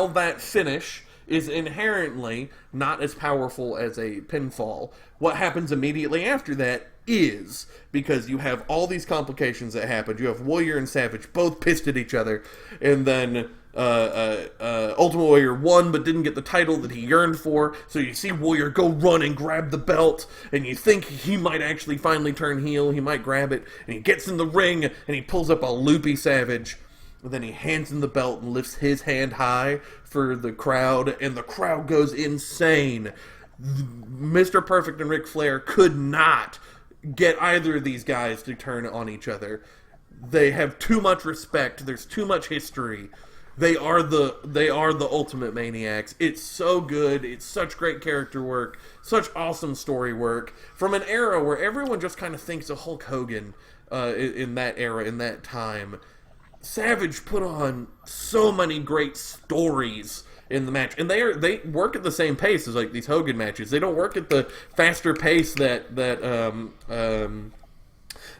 Speaker 2: that finish is inherently not as powerful as a pinfall, what happens immediately after that is, because you have all these complications that happen. You have Warrior and Savage both pissed at each other, and then Ultimate Warrior won but didn't get the title that he yearned for, so you see Warrior go run and grab the belt, and you think he might actually finally turn heel. He might grab it, and he gets in the ring, and he pulls up a loopy Savage, and then he hands him the belt and lifts his hand high for the crowd, and the crowd goes insane. Mr. Perfect and Ric Flair could not get either of these guys to turn on each other. They have too much respect. There's too much history. They are the ultimate maniacs. It's so good. It's such great character work. Such awesome story work. From an era where everyone just kind of thinks of Hulk Hogan in that era, in that time. Savage put on so many great stories in the match, and they work at the same pace as like these Hogan matches. They don't work at the faster pace that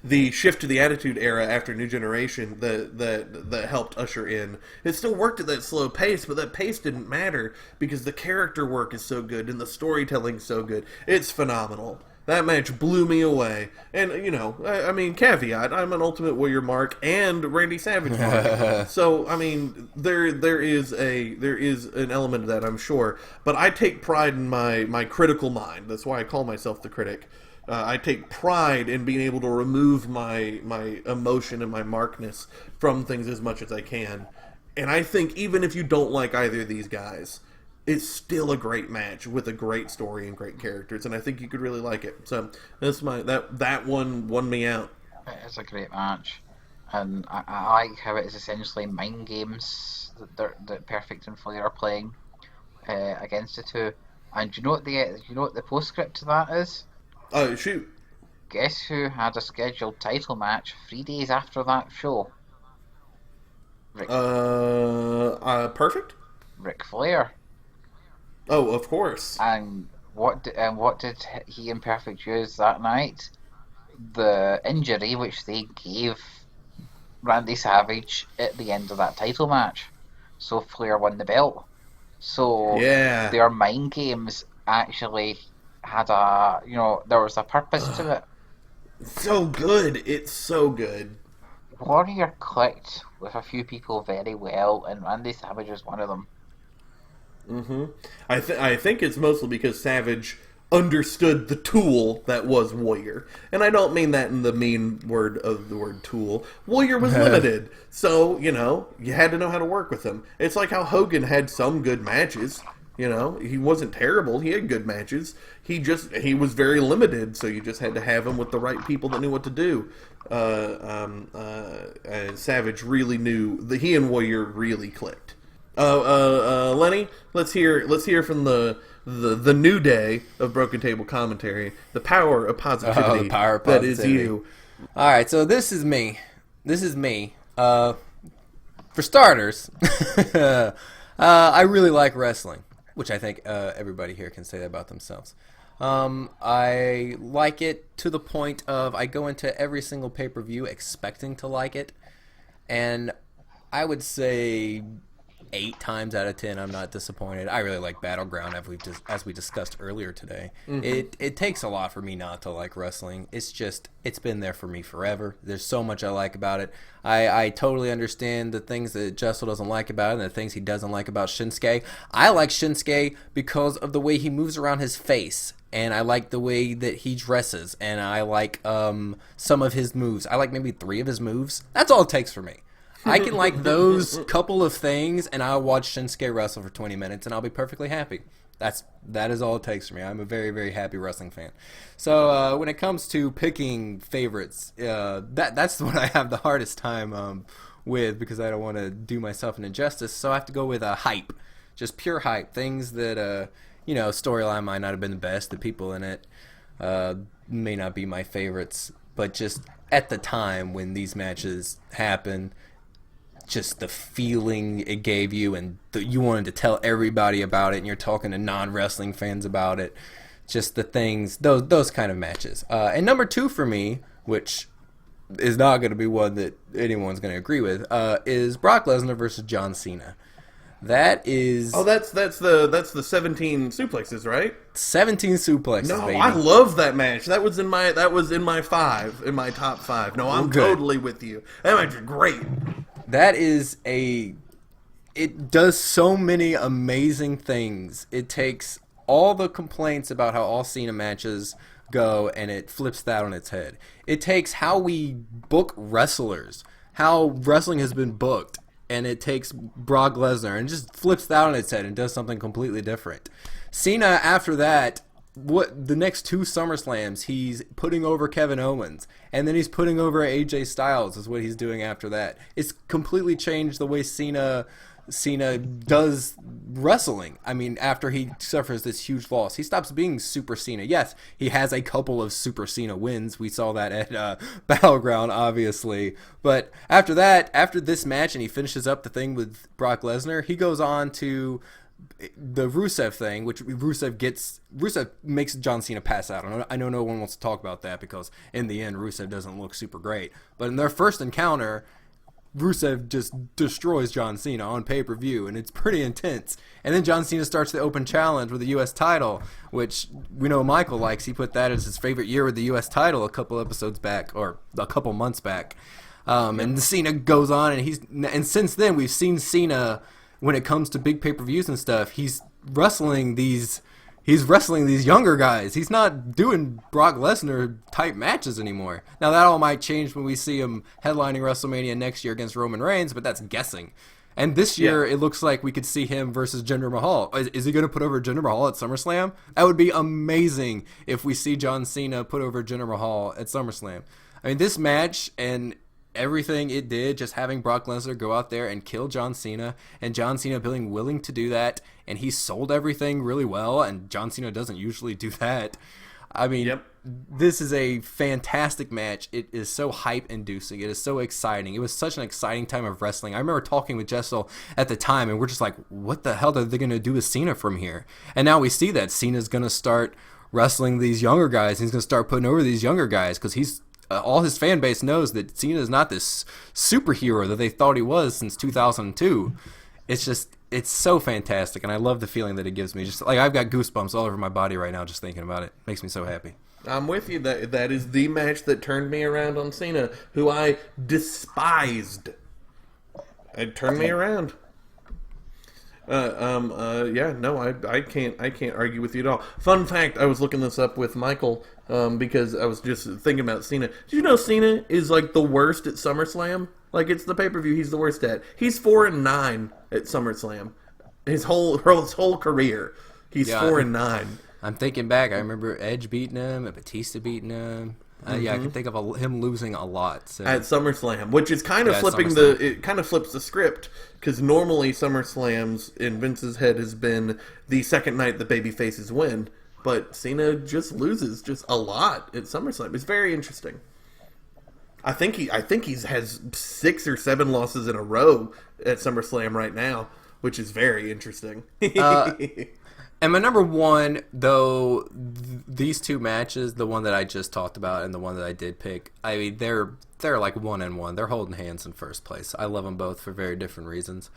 Speaker 2: the shift to the Attitude Era after New Generation that helped usher in. It still worked at that slow pace, but that pace didn't matter because the character work is so good and the storytelling is so good. It's phenomenal. That match blew me away. And, you know, I mean, caveat, I'm an Ultimate Warrior mark and Randy Savage mark. So, I mean, there is an element of that, I'm sure. But I take pride in my critical mind. That's why I call myself the critic. I take pride in being able to remove my emotion and my markness from things as much as I can. And I think even if you don't like either of these guys, it's still a great match with a great story and great characters, and I think you could really like it. So that's that one won me out.
Speaker 4: It's a great match, and I like how it is essentially mind games that Perfect and Flair are playing against the two. And do you know what the postscript to that is?
Speaker 2: Oh, shoot!
Speaker 4: Guess who had a scheduled title match 3 days after that show?
Speaker 2: Perfect?
Speaker 4: Ric Flair.
Speaker 2: Oh, of course.
Speaker 4: And what did he and Perfect use that night? The injury which they gave Randy Savage at the end of that title match. So Flair won the belt. So
Speaker 2: Yeah.
Speaker 4: their mind games actually had there was a purpose to it.
Speaker 2: So good. It's so good.
Speaker 4: Warrior clicked with a few people very well, and Randy Savage was one of them.
Speaker 2: I think it's mostly because Savage understood the tool that was Warrior. And I don't mean that in the mean word of the word tool. Warrior was limited. So, you had to know how to work with him. It's like how Hogan had some good matches. He wasn't terrible. He had good matches. He was very limited, so you just had to have him with the right people that knew what to do. Savage really knew. He and Warrior really clicked. Lenny, let's hear from the new day of Broken Table Commentary. The power of positivity.
Speaker 3: The power of positivity.
Speaker 2: That is you.
Speaker 3: All right, so this is me. For starters, I really like wrestling, which I think everybody here can say that about themselves. I like it to the point of I go into every single pay-per-view expecting to like it, and I would say 8 times out of 10 I'm not disappointed. I really like Battleground, as we discussed earlier today. It takes a lot for me not to like wrestling. It's been there for me forever. There's so much I like about it. I totally understand the things that Jessel doesn't like about it and the things he doesn't like about Shinsuke. I like Shinsuke because of the way he moves around his face, and I like the way that he dresses, and I like some of his moves. I like maybe 3 of his moves. That's all it takes for me. I can like those couple of things, and I'll watch Shinsuke wrestle for 20 minutes, and I'll be perfectly happy. That is all it takes for me. I'm a very, very happy wrestling fan. So when it comes to picking favorites, that's what I have the hardest time with, because I don't want to do myself an injustice. So I have to go with hype, just pure hype. Things that storyline might not have been the best. The people in it may not be my favorites, but just at the time when these matches happen, just the feeling it gave you, and you wanted to tell everybody about it, and you're talking to non-wrestling fans about it. Just the things, those kind of matches. And number 2 for me, which is not going to be one that anyone's going to agree with, is Brock Lesnar versus John Cena. That is...
Speaker 2: Oh, that's the 17 suplexes, right?
Speaker 3: 17 suplexes,
Speaker 2: no,
Speaker 3: baby.
Speaker 2: I love that match. That was in my top 5. No, I'm totally with you. That match is great.
Speaker 3: That is it does so many amazing things. It takes all the complaints about how all Cena matches go, and it flips that on its head. It takes how we book wrestlers, how wrestling has been booked, and it takes Brock Lesnar and just flips that on its head and does something completely different. Cena, after that, the next 2 SummerSlams, he's putting over Kevin Owens, and then he's putting over AJ Styles is what he's doing after that. It's completely changed the way Cena does wrestling. I mean, after he suffers this huge loss, he stops being Super Cena. Yes, he has a couple of Super Cena wins. We saw that at Battleground, obviously. But after that, after this match, and he finishes up the thing with Brock Lesnar, he goes on to the Rusev thing, which Rusev makes John Cena pass out. I know no one wants to talk about that because in the end Rusev doesn't look super great. But in their first encounter, Rusev just destroys John Cena on pay-per-view, and it's pretty intense. And then John Cena starts the open challenge with the U.S. title, which we know Michael likes. He put that as his favorite year with the U.S. title a couple episodes back, or a couple months back. And Cena goes on, and since then we've seen Cena, when it comes to big pay-per-views and stuff, he's wrestling these younger guys. He's not doing Brock Lesnar type matches anymore. Now that all might change when we see him headlining WrestleMania next year against Roman Reigns, but that's guessing. And this year, It looks like we could see him versus Jinder Mahal. Is he going to put over Jinder Mahal at SummerSlam? That would be amazing if we see John Cena put over Jinder Mahal at SummerSlam. I mean, this match and everything it did, just having Brock Lesnar go out there and kill John Cena, and John Cena being willing to do that, and he sold everything really well, and John Cena doesn't usually do that. I mean,
Speaker 2: Yep.
Speaker 3: this is a fantastic match. It is so hype-inducing. It is so exciting. It was such an exciting time of wrestling. I remember talking with Jessel at the time, and we're just like, what the hell are they going to do with Cena from here? And now we see that Cena's going to start wrestling these younger guys. He's going to start putting over these younger guys because he's all his fan base knows that Cena is not this superhero that they thought he was since 2002. It's so fantastic, and I love the feeling that it gives me. Just like I've got goosebumps all over my body right now just thinking about it. Makes me so happy.
Speaker 2: I'm with you. That is the match that turned me around on Cena, who I despised. It turned me around. I can't argue with you at all. Fun fact, I was looking this up with Michael because I was just thinking about Cena. Did you know Cena is like the worst at SummerSlam? Like, it's the pay-per-view he's the worst at. He's 4-9 at SummerSlam. His whole career. He's 4-9.
Speaker 3: I'm thinking back. I remember Edge beating him and Batista beating him. Yeah, I can think of him losing a lot. So.
Speaker 2: At SummerSlam, which is kind of it kind of flips the script, because normally SummerSlams in Vince's head has been the second night the baby faces win, but Cena just loses just a lot at SummerSlam. It's very interesting. I think he has 6 or 7 losses in a row at SummerSlam right now, which is very interesting.
Speaker 3: And my number one, though, these two matches, the one that I just talked about and the one that I did pick, I mean, they're like 1-1. They're holding hands in first place. I love them both for very different reasons.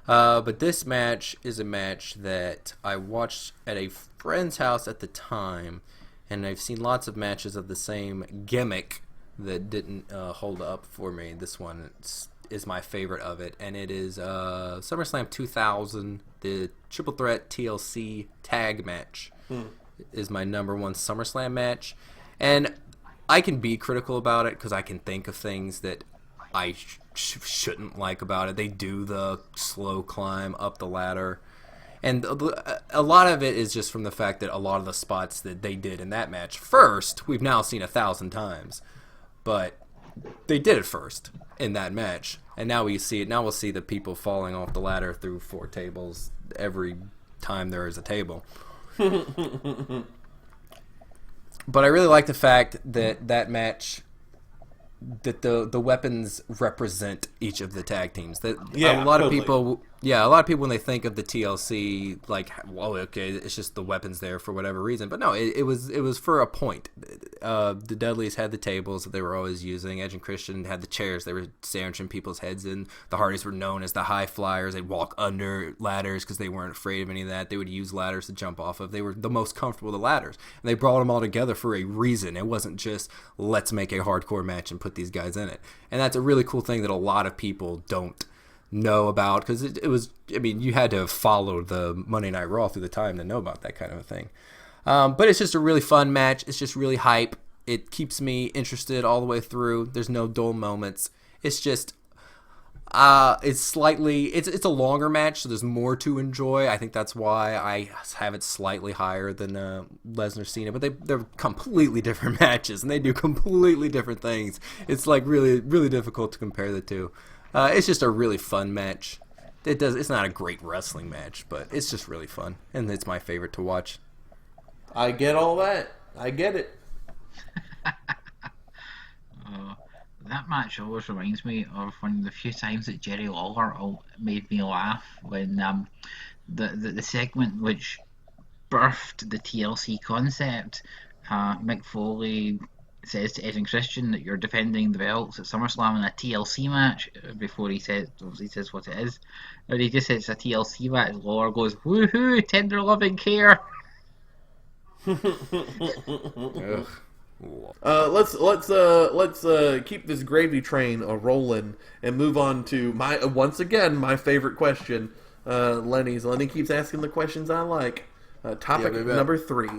Speaker 3: But this match is a match that I watched at a friend's house at the time, and I've seen lots of matches of the same gimmick that didn't hold up for me. This one is my favorite of it, and it is SummerSlam 2000, the Triple Threat TLC tag match is my number one SummerSlam match. And I can be critical about it because I can think of things that I shouldn't like about it. They do the slow climb up the ladder, and a lot of it is just from the fact that a lot of the spots that they did in that match first, we've now seen 1,000 times, but they did it first in that match, and now we see it. Now we'll see the people falling off the ladder through 4 tables every time there is a table. But I really like the fact that that match, that the weapons represent each of the tag teams. That a lot of people when they think of the TLC, like, well, okay, it's just the weapons there for whatever reason. But no, it was for a point. The Dudleys had the tables that they were always using. Edge and Christian had the chairs they were sandwiching people's heads in. The Hardys were known as the high flyers. They'd walk under ladders because they weren't afraid of any of that. They would use ladders to jump off of. They were the most comfortable with the ladders. And they brought them all together for a reason. It wasn't just, let's make a hardcore match and put these guys in it. And that's a really cool thing that a lot of people don't know about, because it was, I mean, you had to have followed the Monday Night Raw through the time to know about that kind of a thing. But it's just a really fun match. It's just really hype. It keeps me interested all the way through. There's no dull moments. It's just it's a longer match, so there's more to enjoy. I think that's why I have it slightly higher than Lesnar Cena, but they're completely different matches and they do completely different things. It's like really, really difficult to compare the two. It's just a really fun match. It's not a great wrestling match, but it's just really fun, and it's my favorite to watch.
Speaker 2: I get all that. I get it.
Speaker 5: That match always reminds me of one of the few times that Jerry Lawler made me laugh when the segment which birthed the TLC concept, Mick Foley says to Edge and Christian that you're defending the belts at SummerSlam in a TLC match before he says what it is. And he just says it's a TLC match. Lawler goes, woohoo, tender loving care.
Speaker 2: Let's keep this gravy train rolling and move on to my favorite question. Lenny keeps asking the questions I like. Topic number 3.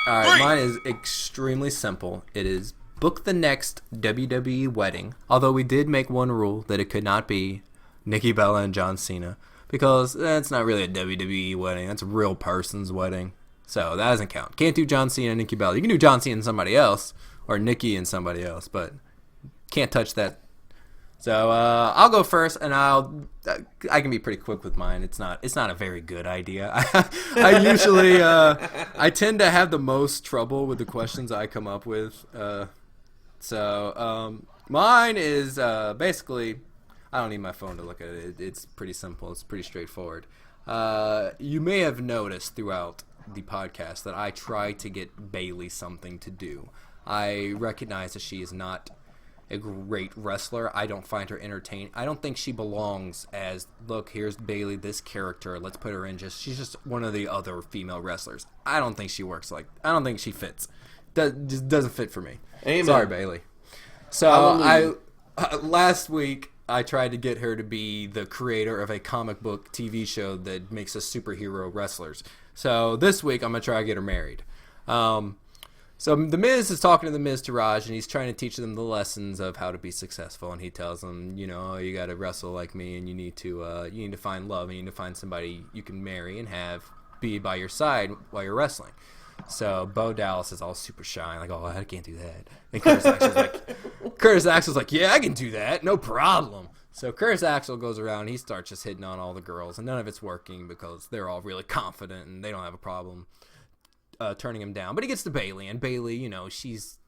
Speaker 3: All right, mine is extremely simple. It is book the next WWE wedding. Although we did make one rule that it could not be Nikki Bella and John Cena, because that's not really a WWE wedding. That's a real person's wedding. So that doesn't count. Can't do John Cena and Nikki Bella. You can do John Cena and somebody else, or Nikki and somebody else, but can't touch that So I'll go first, and I can be pretty quick with mine. It's not a very good idea. I usually I tend to have the most trouble with the questions I come up with. So mine is basically, I don't need my phone to look at it. It's pretty simple. It's pretty straightforward. You may have noticed throughout the podcast that I try to get Bailey something to do. I recognize that she is not a great wrestler. I don't find her entertaining. I don't think she belongs as, look, here's Bailey, this character, let's put her in. She's just one of the other female wrestlers. I don't think she works I don't think she fits. Just doesn't fit for me.
Speaker 2: Amen.
Speaker 3: Sorry, Bailey. So last week I tried to get her to be the creator of a comic book TV show that makes us superhero wrestlers. So this week I'm gonna try to get her married. So The Miz is talking to The Miz Taraj, and he's trying to teach them the lessons of how to be successful. And he tells them, you got to wrestle like me, and you need to find love, and you need to find somebody you can marry and be by your side while you're wrestling. So Bo Dallas is all super shy, like, oh, I can't do that. And Curtis Axel's like, yeah, I can do that, no problem. So Curtis Axel goes around, and he starts just hitting on all the girls, and none of it's working because they're all really confident and they don't have a problem turning him down. But he gets to Bailey, and Bailey, she's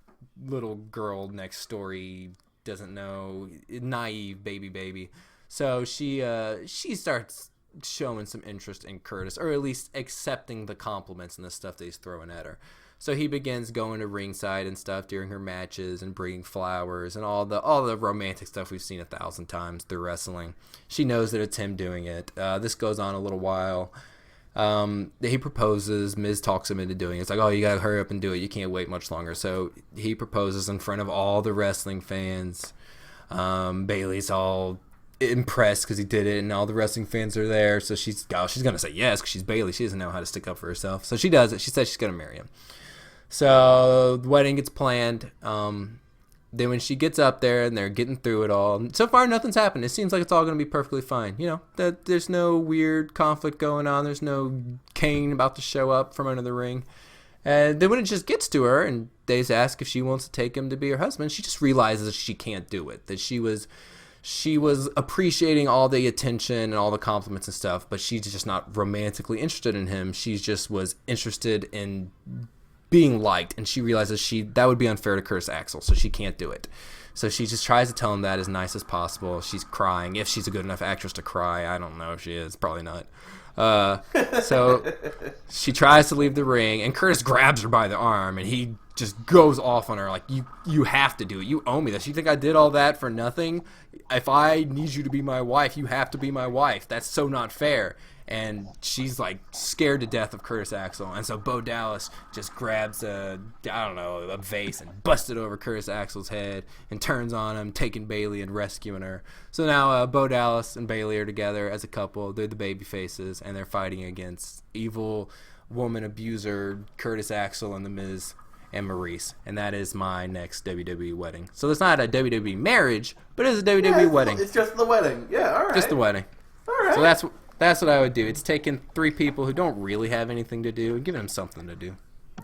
Speaker 3: little girl next story, doesn't know, naive baby. So she starts showing some interest in Curtis, or at least accepting the compliments and the stuff that he's throwing at her. So he begins going to ringside and stuff during her matches and bringing flowers and all the romantic stuff we've seen 1,000 times through wrestling. She knows that it's him doing it. This goes on a little while. He proposes. Miz talks him into doing it. It's like, oh, you gotta hurry up and do it. You can't wait much longer. So he proposes in front of all the wrestling fans. Bailey's all impressed because he did it, and all the wrestling fans are there. So she's gonna say yes because she's Bailey. She doesn't know how to stick up for herself. So she does it. She says she's gonna marry him. So the wedding gets planned. Then when she gets up there and they're getting through it all, so far nothing's happened. It seems like it's all going to be perfectly fine. That there's no weird conflict going on. There's no Kane about to show up from under the ring. And then when it just gets to her and they ask if she wants to take him to be her husband, she just realizes she can't do it. That she was appreciating all the attention and all the compliments and stuff, but she's just not romantically interested in him. She just was interested in being liked, and she realizes that would be unfair to Curtis Axel, so she can't do it. So she just tries to tell him that as nice as possible. She's crying, if she's a good enough actress to cry. I don't know if she is, probably not. So she tries to leave the ring, and Curtis grabs her by the arm, and he just goes off on her like, you have to do it. You owe me this. You think I did all that for nothing? If I need you to be my wife, you have to be my wife. That's so not fair. And she's like scared to death of Curtis Axel, and so Bo Dallas just grabs a vase and busts it over Curtis Axel's head and turns on him, taking Bailey and rescuing her. So now Bo Dallas and Bailey are together as a couple. They're the baby faces, and they're fighting against evil woman abuser Curtis Axel and The Miz and Maurice, and that is my next WWE wedding. So it's not a WWE marriage, but it's a WWE wedding.
Speaker 2: It's just the wedding. Yeah, all right.
Speaker 3: Just the wedding.
Speaker 2: All right.
Speaker 3: So that's what I would do. It's taking 3 people who don't really have anything to do and giving them something to do.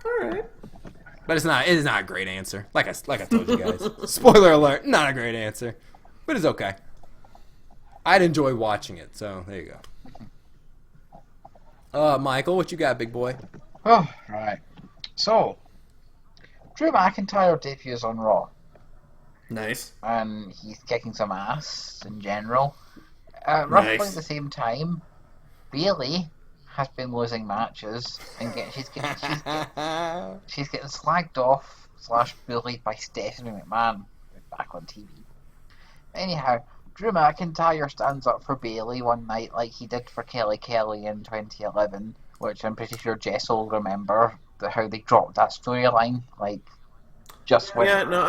Speaker 2: All right.
Speaker 3: But it's not a great answer. Like I told you guys. Spoiler alert, not a great answer. But it's okay. I'd enjoy watching it, so there you go. Michael, what you got, big boy?
Speaker 4: Oh, right. So, Drew McIntyre debuts on Raw.
Speaker 2: Nice.
Speaker 4: And he's kicking some ass in general. Roughly at the same time, Bailey has been losing matches and she's getting slagged off / bullied by Stephanie McMahon back on TV. Anyhow, Drew McIntyre stands up for Bailey one night like he did for Kelly Kelly in 2011, which I'm pretty sure Jess will remember how they dropped that storyline.
Speaker 2: I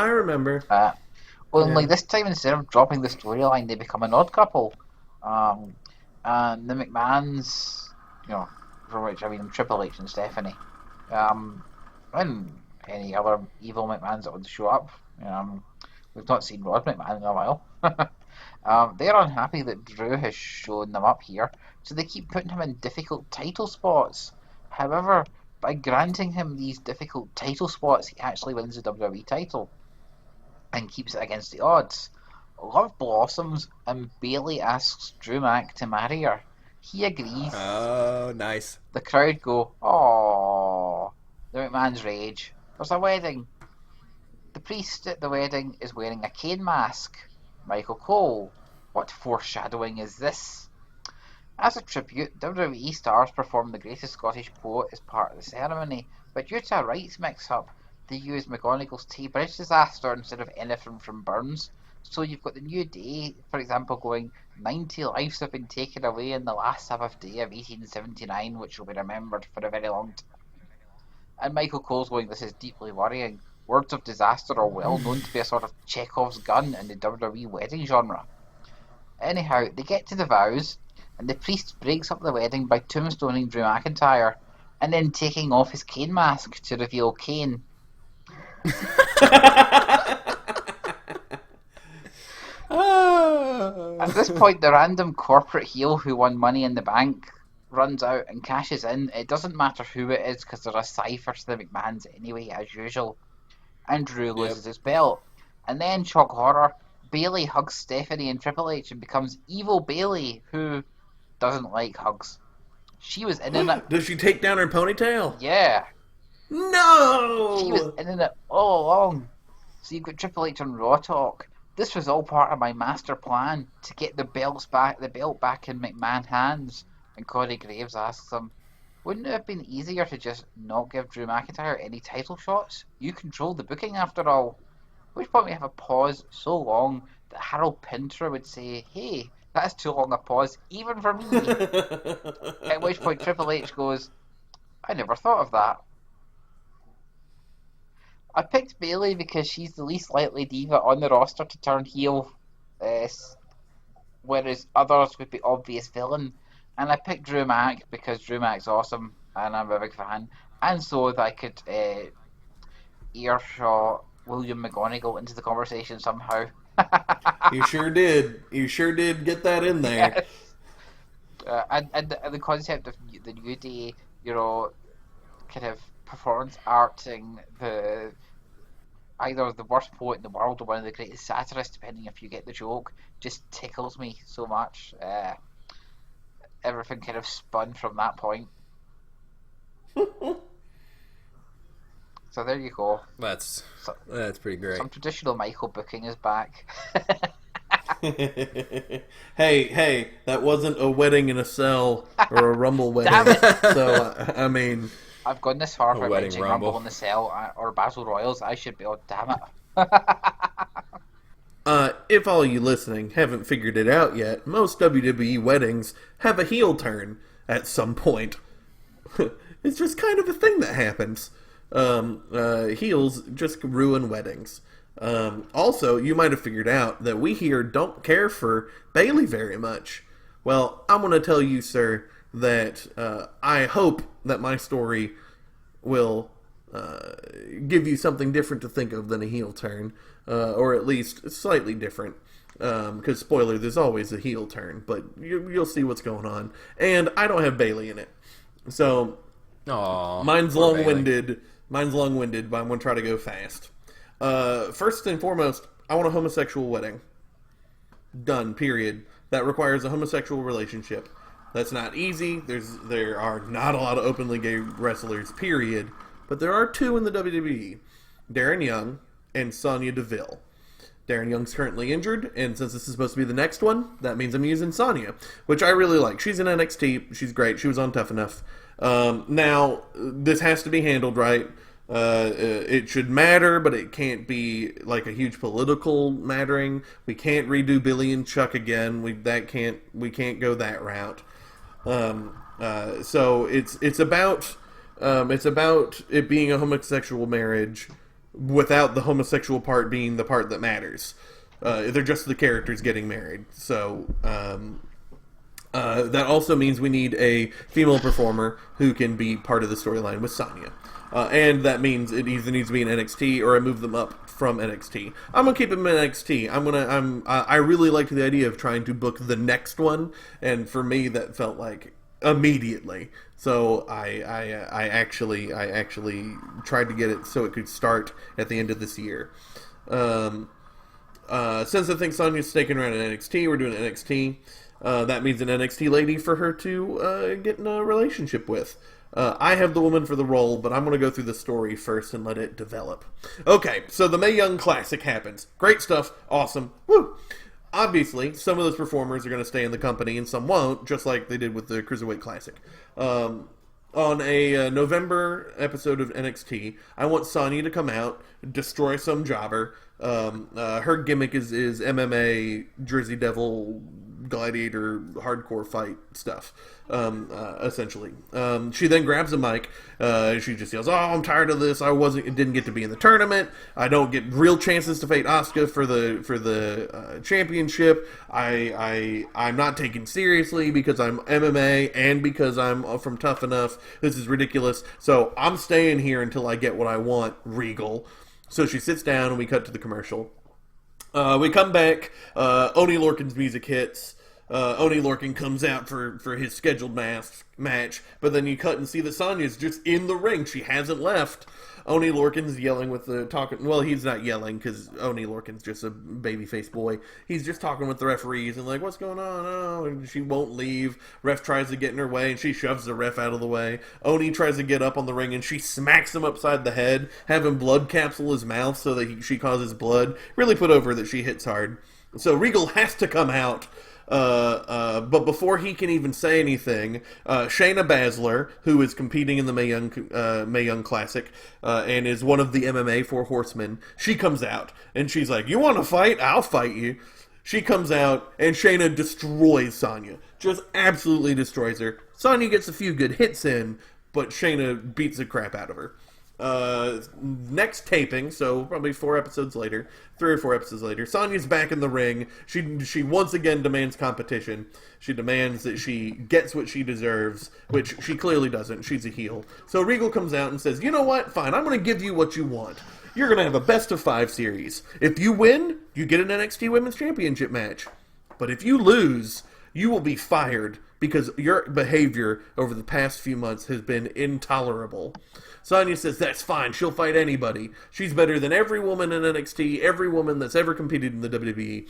Speaker 2: remember.
Speaker 4: Only this time, instead of dropping the storyline, they become an odd couple. And the McMahons, for which I mean Triple H and Stephanie, and any other evil McMahons that would show up. We've not seen Rod McMahon in a while. They're unhappy that Drew has shown them up here, so they keep putting him in difficult title spots. However, by granting him these difficult title spots, he actually wins the WWE title and keeps it against the odds. Love blossoms, and Bailey asks Drew Mac to marry her. He agrees.
Speaker 3: Oh, nice.
Speaker 4: The crowd go, "Aww." The McMahon's rage. There's a wedding. The priest at the wedding is wearing a cane mask. Michael Cole. What foreshadowing is this? As a tribute, WWE stars perform The Greatest Scottish Poet as part of the ceremony, but due to a rights mix-up, they used McGonagall's T-Bridge disaster instead of anything from Burns. So you've got the New Day, for example, going 90 lives have been taken away in the last Sabbath day of 1879, which will be remembered for a very long time. And Michael Cole's going, this is deeply worrying. Words of disaster are well known to be a sort of Chekhov's gun in the WWE wedding genre. Anyhow, they get to the vows, and the priest breaks up the wedding by tombstoning Drew McIntyre, and then taking off his cane mask to reveal Kane. At this point, the random corporate heel who won Money in the Bank runs out and cashes in. It doesn't matter who it is because they're a cipher to the McMahons anyway, as usual. And Drew loses his belt. And then, shock horror, Bailey hugs Stephanie and Triple H and becomes Evil Bailey, who doesn't like hugs. She was in it.
Speaker 2: Does she take down her ponytail?
Speaker 4: Yeah.
Speaker 2: No!
Speaker 4: She was in it all along. So you've got Triple H on Raw Talk. This was all part of my master plan to get the belt back in McMahon hands. And Corey Graves asks him, wouldn't it have been easier to just not give Drew McIntyre any title shots? You control the booking after all. At which point we have a pause so long that Harold Pinter would say, hey, that's too long a pause, even for me. At which point Triple H goes, I never thought of that. I picked Bailey because she's the least likely diva on the roster to turn heel, whereas others would be obvious villain. And I picked Drew Mac because Drew Mac's awesome, and I'm a big fan. And so that I could earshot William McGonagall into the conversation somehow.
Speaker 2: You sure did. You sure did get that in there.
Speaker 4: Yes. And the concept of the New Day, kind of performance arting either the worst poet in the world or one of the greatest satirists, depending if you get the joke, just tickles me so much. Everything kind of spun from that point. So there you go.
Speaker 3: That's pretty great.
Speaker 4: Some traditional Michael booking is back.
Speaker 2: Hey, that wasn't a wedding in a cell or a Rumble wedding.
Speaker 4: Damn it.
Speaker 2: So, I mean...
Speaker 4: I've gone this far for
Speaker 3: wedding
Speaker 4: mentioning
Speaker 3: rumble.
Speaker 4: Rumble in the Cell or Battle Royals. I should be, oh damn it.
Speaker 2: If all you listening haven't figured it out yet, most WWE weddings have a heel turn at some point. It's just kind of a thing that happens. Heels just ruin weddings. Also, you might have figured out that we here don't care for Bailey very much. Well, I'm going to tell you, sir, that I hope that my story will give you something different to think of than a heel turn, or at least slightly different. Because, spoiler, there's always a heel turn, but you'll see what's going on. And I don't have Bailey in it. So,
Speaker 3: Aww,
Speaker 2: mine's
Speaker 3: poor
Speaker 2: long-winded.
Speaker 3: Bailey.
Speaker 2: Mine's long-winded, but I'm going to try to go fast. First and foremost, I want a homosexual wedding. Done, period. That requires a homosexual relationship. That's not easy. There are not a lot of openly gay wrestlers, period. But there are two in the WWE. Darren Young and Sonya Deville. Darren Young's currently injured, and since this is supposed to be the next one, that means I'm using Sonya, which I really like. She's in NXT. She's great. She was on Tough Enough. Now, this has to be handled right. It should matter, but it can't be like a huge political mattering. We can't redo Billy and Chuck again. We can't go that route. So it's about it being a homosexual marriage without the homosexual part being the part that matters. They're just the characters getting married. So that also means we need a female performer who can be part of the storyline with Sonya. And that means it either needs to be in NXT or I move them up from NXT. I'm gonna keep them in NXT. I really liked the idea of trying to book the next one, and for me that felt like immediately. So I actually tried to get it so it could start at the end of this year. since I think Sonya's sticking around in NXT, we're doing NXT. That means an NXT lady for her to get in a relationship with. I have the woman for the role, but I'm going to go through the story first and let it develop. Okay, so the Mae Young Classic happens. Great stuff. Awesome. Woo! Obviously, some of those performers are going to stay in the company and some won't, just like they did with the Cruiserweight Classic. On a November episode of NXT, I want Sonya to come out, destroy some jobber. Her gimmick is MMA, Jersey Devil, gladiator, hardcore fight stuff, essentially. She then grabs a mic. She just yells, "Oh, I'm tired of this. Didn't get to be in the tournament. I don't get real chances to fight Asuka for the championship. I'm not taken seriously because I'm MMA and because I'm from Tough Enough. This is ridiculous. So I'm staying here until I get what I want, Regal." So she sits down and we cut to the commercial. We come back. Oney Lorcan's music hits. Oney Lorcan comes out for his scheduled match, but then you cut and see that Sonya's just in the ring. She hasn't left. Oney Lorcan's yelling with the talking. Well, he's not yelling because Oney Lorcan's just a babyface boy. He's just talking with the referees and like, "What's going on?" Oh, and she won't leave. Ref tries to get in her way and she shoves the ref out of the way. Oney tries to get up on the ring and she smacks him upside the head, having blood capsule his mouth so that she causes blood. Really put over that she hits hard. So Regal has to come out. But before he can even say anything, Shayna Baszler, who is competing in the Mae Young Classic, and is one of the MMA Four Horsemen, she comes out, and she's like, "You want to fight? I'll fight you." She comes out, and Shayna destroys Sonya. Just absolutely destroys her. Sonya gets a few good hits in, but Shayna beats the crap out of her. Next taping, so probably 3 or 4 episodes later, Sonya's back in the ring. She once again demands competition. She demands that she gets what she deserves, which she clearly doesn't. She's a heel. So Regal comes out and says, "You know what? Fine, I'm going to give you what you want. You're going to have a best-of-5 series. If you win, you get an NXT Women's Championship match. But if you lose, you will be fired because your behavior over the past few months has been intolerable." Sonya says that's fine. She'll fight anybody. She's better than every woman in NXT, every woman that's ever competed in the WWE.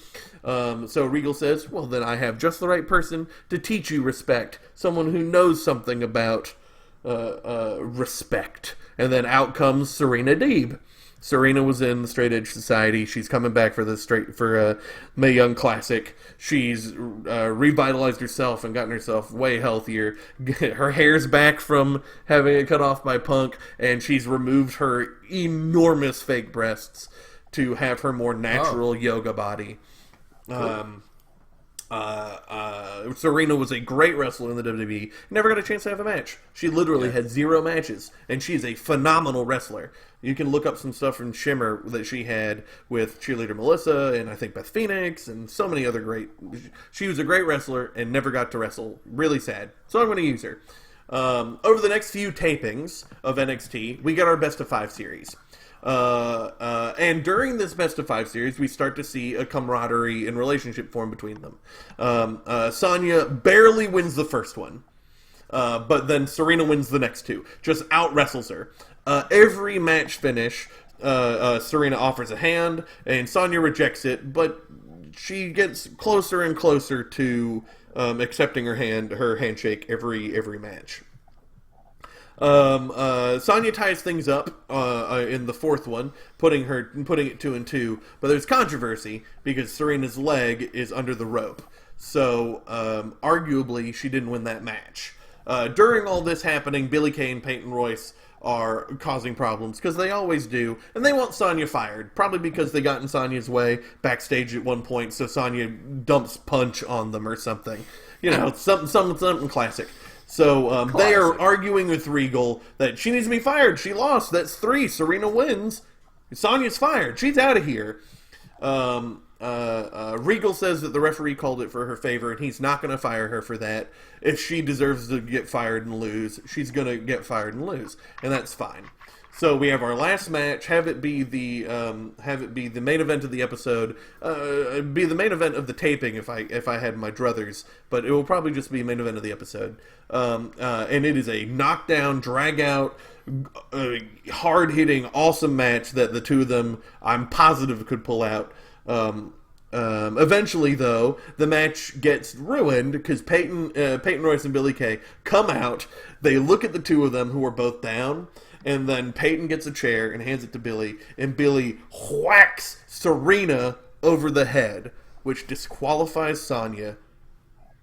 Speaker 2: So Regal says, "Well, then I have just the right person to teach you respect. Someone who knows something about respect." And then out comes Serena Deeb. Serena was in the Straight Edge Society. She's coming back for Mae Young Classic. She's revitalized herself and gotten herself way healthier. Her hair's back from having it cut off by Punk, and she's removed her enormous fake breasts to have her more natural yoga body. Serena was a great wrestler in the WWE. Never got a chance to have a match. She literally had 0 matches, and she's a phenomenal wrestler. You can look up some stuff from Shimmer that she had with cheerleader Melissa and I think Beth Phoenix and so many other great... She was a great wrestler and never got to wrestle. Really sad. So I'm going to use her. Over the next few tapings of NXT, we get our best-of-5 series. And during this best-of-5 series, we start to see a camaraderie and relationship form between them. Sonya barely wins the first one. But then Serena wins the next 2. Just out-wrestles her. Every match finish, Serena offers a hand, and Sonya rejects it, but she gets closer and closer to accepting her handshake every match. Sonya ties things up in the 4th one, putting it 2 and 2. But there's controversy because Serena's leg is under the rope, so arguably she didn't win that match. During all this happening, Billie Kay and Peyton Royce are causing problems because they always do, and they want Sonya fired, probably because they got in Sonya's way backstage at one point. So Sonya dumps Punch on them or something, something classic. So they are arguing with Regal that she needs to be fired. She lost. That's 3. Serena wins. Sonya's fired. She's out of here. Regal says that the referee called it for her favor, and he's not going to fire her for that. If she deserves to get fired and lose, she's going to get fired and lose, and that's fine. So we have our last match. Have it be the main event of the episode. Be the main event of the taping if I had my druthers, but it will probably just be main event of the episode. And it is a knockdown, drag out, hard hitting, awesome match that the two of them, I'm positive, could pull out. Eventually, though, the match gets ruined because Peyton Royce and Billie Kay come out. They look at the two of them who are both down, and then Peyton gets a chair and hands it to Billie, and Billie whacks Serena over the head, which disqualifies Sonya,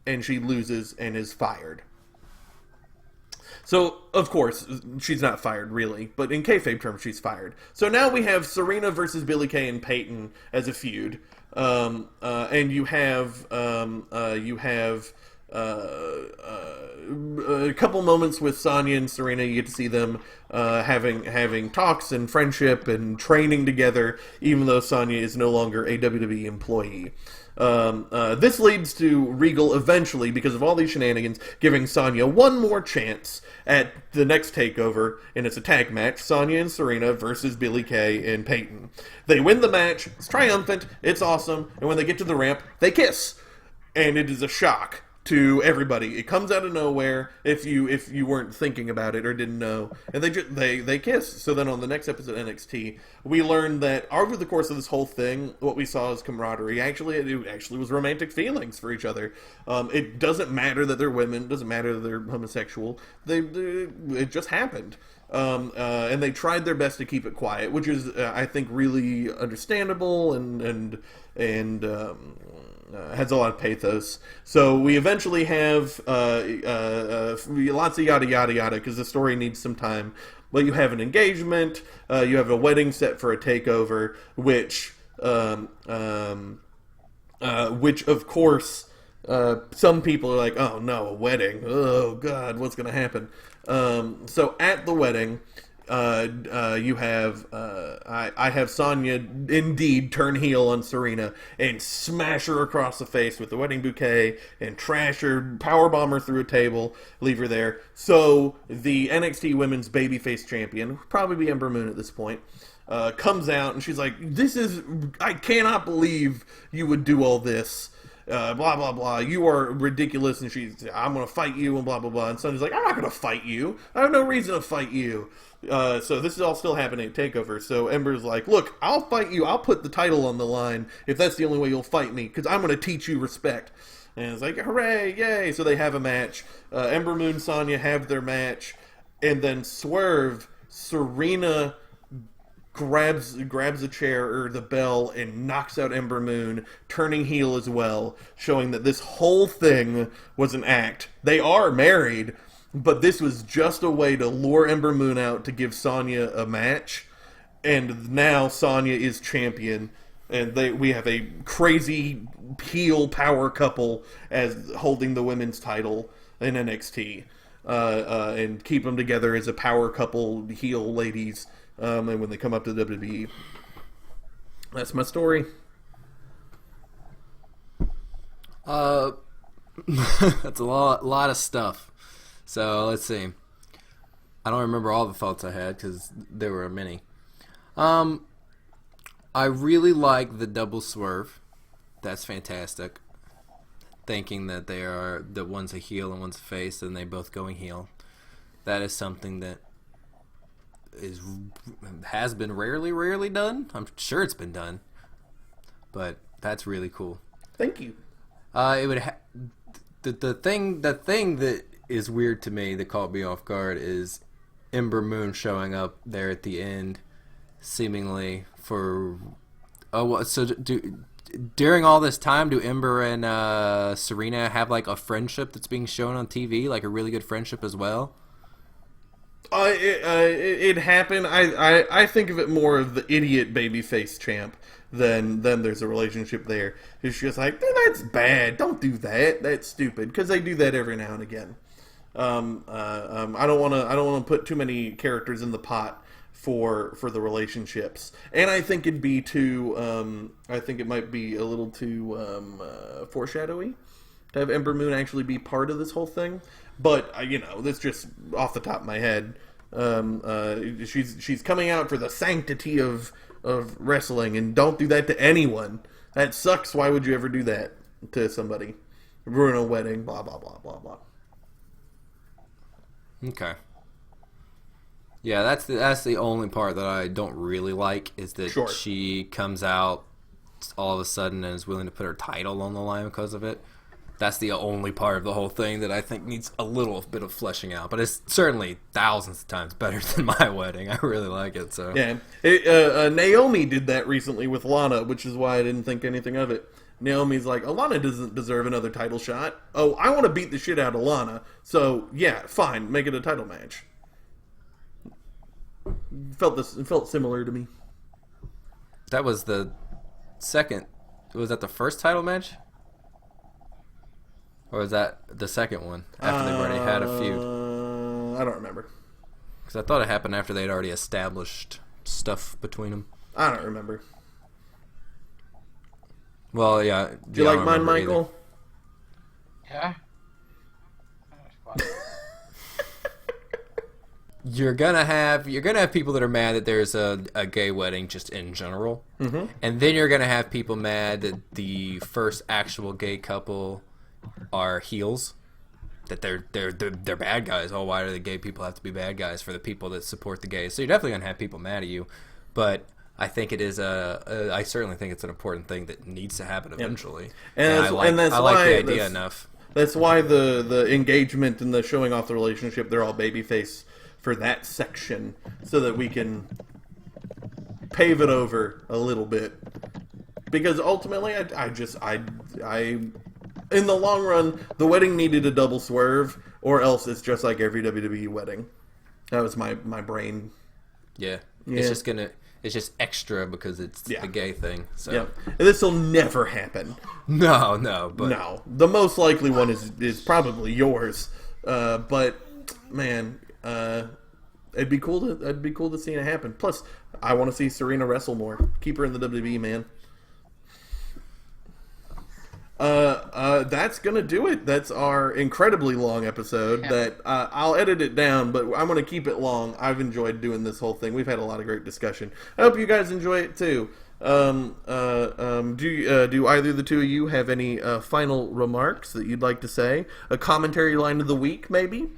Speaker 2: and she loses and is fired. So, of course, she's not fired, really, but in kayfabe terms, she's fired. So now we have Serena versus Billie Kay and Peyton as a feud, and you have a couple moments with Sonya and Serena. You get to see them having talks and friendship and training together, even though Sonya is no longer a WWE employee. This leads to Regal eventually, because of all these shenanigans, giving Sonya one more chance at the next takeover, and it's a tag match, Sonya and Serena versus Billie Kay and Peyton. They win the match, it's triumphant, it's awesome, and when they get to the ramp, they kiss. And it is a shock to everybody. It comes out of nowhere if you weren't thinking about it or didn't know, and they kiss. So then on the next episode of NXT, we learned that over the course of this whole thing, what we saw is camaraderie. It actually was romantic feelings for each other. It doesn't matter that they're women. It doesn't matter that they're homosexual. It just happened. And they tried their best to keep it quiet, which is, I think, really understandable and has a lot of pathos. So we eventually have lots of yada yada yada because the story needs some time. Well, you have an engagement, you have a wedding set for a takeover, which of course some people are like, oh no, a wedding, oh god, what's going to happen? So at the wedding, you have I have Sonya indeed turn heel on Serena and smash her across the face with the wedding bouquet and trash her, powerbomb her through a table, leave her there. So the NXT Women's Babyface Champion, probably be Ember Moon at this point, comes out and she's like, I cannot believe you would do all this. Blah, blah, blah, you are ridiculous, and I'm going to fight you, and blah, blah, blah. And Sonya's like, I'm not going to fight you. I have no reason to fight you. So this is all still happening at TakeOver. So Ember's like, look, I'll fight you. I'll put the title on the line if that's the only way you'll fight me, because I'm going to teach you respect. And it's like, hooray, yay. So they have a match. Ember Moon, Sonya have their match. And then Swerve, Serena grabs a chair or the bell and knocks out Ember Moon, turning heel as well, showing that this whole thing was an act. They are married, but this was just a way to lure Ember Moon out to give Sonya a match. And now Sonya is champion, and we have a crazy heel power couple as holding the women's title in NXT, and keep them together as a power couple, heel ladies. And when they come up to WWE. That's my story.
Speaker 3: That's a lot of stuff. So let's see. I don't remember all the thoughts I had because there were many. I really like the double swerve. That's fantastic. Thinking that that one's a heel and one's a face, and they both going heel. That is something that has been rarely done. I'm sure it's been done, but that's really cool.
Speaker 2: Thank you.
Speaker 3: It would the thing that is weird to me that caught me off guard is Ember Moon showing up there at the end, seemingly for during all this time, do Ember and Serena have like a friendship that's being shown on TV, like a really good friendship as well?
Speaker 2: It happened. I think of it more of the idiot babyface champ than there's a relationship there. It's just like, that's bad. Don't do that. That's stupid. Because they do that every now and again. I don't want to put too many characters in the pot for the relationships, and I think it'd be too. I think it might be a little too foreshadowy to have Ember Moon actually be part of this whole thing. But that's just off the top of my head. She's coming out for the sanctity of wrestling, and don't do that to anyone. That sucks. Why would you ever do that to somebody? Ruin a wedding. Blah blah blah blah blah.
Speaker 3: Okay. Yeah, that's the only part that I don't really like is that
Speaker 2: Sure.
Speaker 3: she comes out all of a sudden and is willing to put her title on the line because of it. That's the only part of the whole thing that I think needs a little bit of fleshing out. But it's certainly thousands of times better than my wedding. I really like it. So
Speaker 2: Yeah. Naomi did that recently with Lana, which is why I didn't think anything of it. Naomi's like, Lana doesn't deserve another title shot. Oh, I want to beat the shit out of Lana. So, yeah, fine. Make it a title match. It felt similar to me.
Speaker 3: that was the second. Was that the first title match? Or was that the second one after they've already had a feud?
Speaker 2: I don't remember.
Speaker 3: Because I thought it happened after they'd already established stuff between them.
Speaker 2: I don't remember.
Speaker 3: Well, yeah.
Speaker 2: Do you like mine, Michael?
Speaker 4: Yeah.
Speaker 3: You're gonna have people that are mad that there's a gay wedding just in general, and then you're gonna have people mad that the first actual gay couple are heels, that they're bad guys. Oh, why do the gay people have to be bad guys for the people that support the gays? So you're definitely gonna have people mad at you, but I think it is I certainly think it's an important thing that needs to happen eventually.
Speaker 2: And
Speaker 3: I like the idea enough.
Speaker 2: That's why the engagement and the showing off the relationship, they're all babyface for that section, so that we can pave it over a little bit. Because ultimately, I in the long run, the wedding needed a double swerve, or else it's just like every WWE wedding. That was my brain.
Speaker 3: Yeah.
Speaker 2: Yeah.
Speaker 3: It's just extra because it's the gay thing. So
Speaker 2: Yeah, this will never happen.
Speaker 3: No, but
Speaker 2: No, the most likely one is probably yours. But man, it'd be cool to see it happen. Plus, I want to see Serena wrestle more. Keep her in the WWE, man. That's gonna do it. That's our incredibly long episode.
Speaker 4: Yeah.
Speaker 2: That I'll edit it down, but I'm gonna keep it long. I've enjoyed doing this whole thing. We've had a lot of great discussion. I hope you guys enjoy it too. Do either of the two of you have any final remarks that you'd like to say? A commentary line of the week, maybe?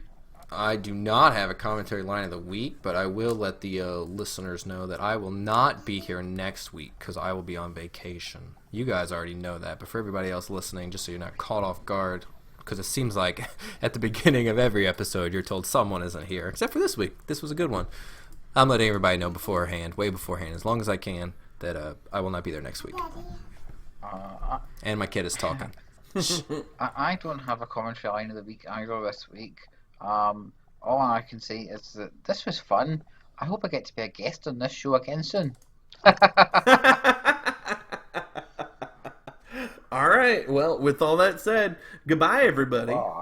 Speaker 3: I do not have a commentary line of the week, but I will let the listeners know that I will not be here next week because I will be on vacation. You guys already know that, but for everybody else listening, just so you're not caught off guard, because it seems like at the beginning of every episode you're told someone isn't here, except for this week. This was a good one. I'm letting everybody know beforehand, way beforehand, as long as I can, that I will not be there next week. And my kid is talking.
Speaker 4: I don't have a commentary line of the week either this week. All I can say is that this was fun. I hope I get to be a guest on this show again soon.
Speaker 2: All right. Well, with all that said, goodbye, everybody.
Speaker 4: Bye.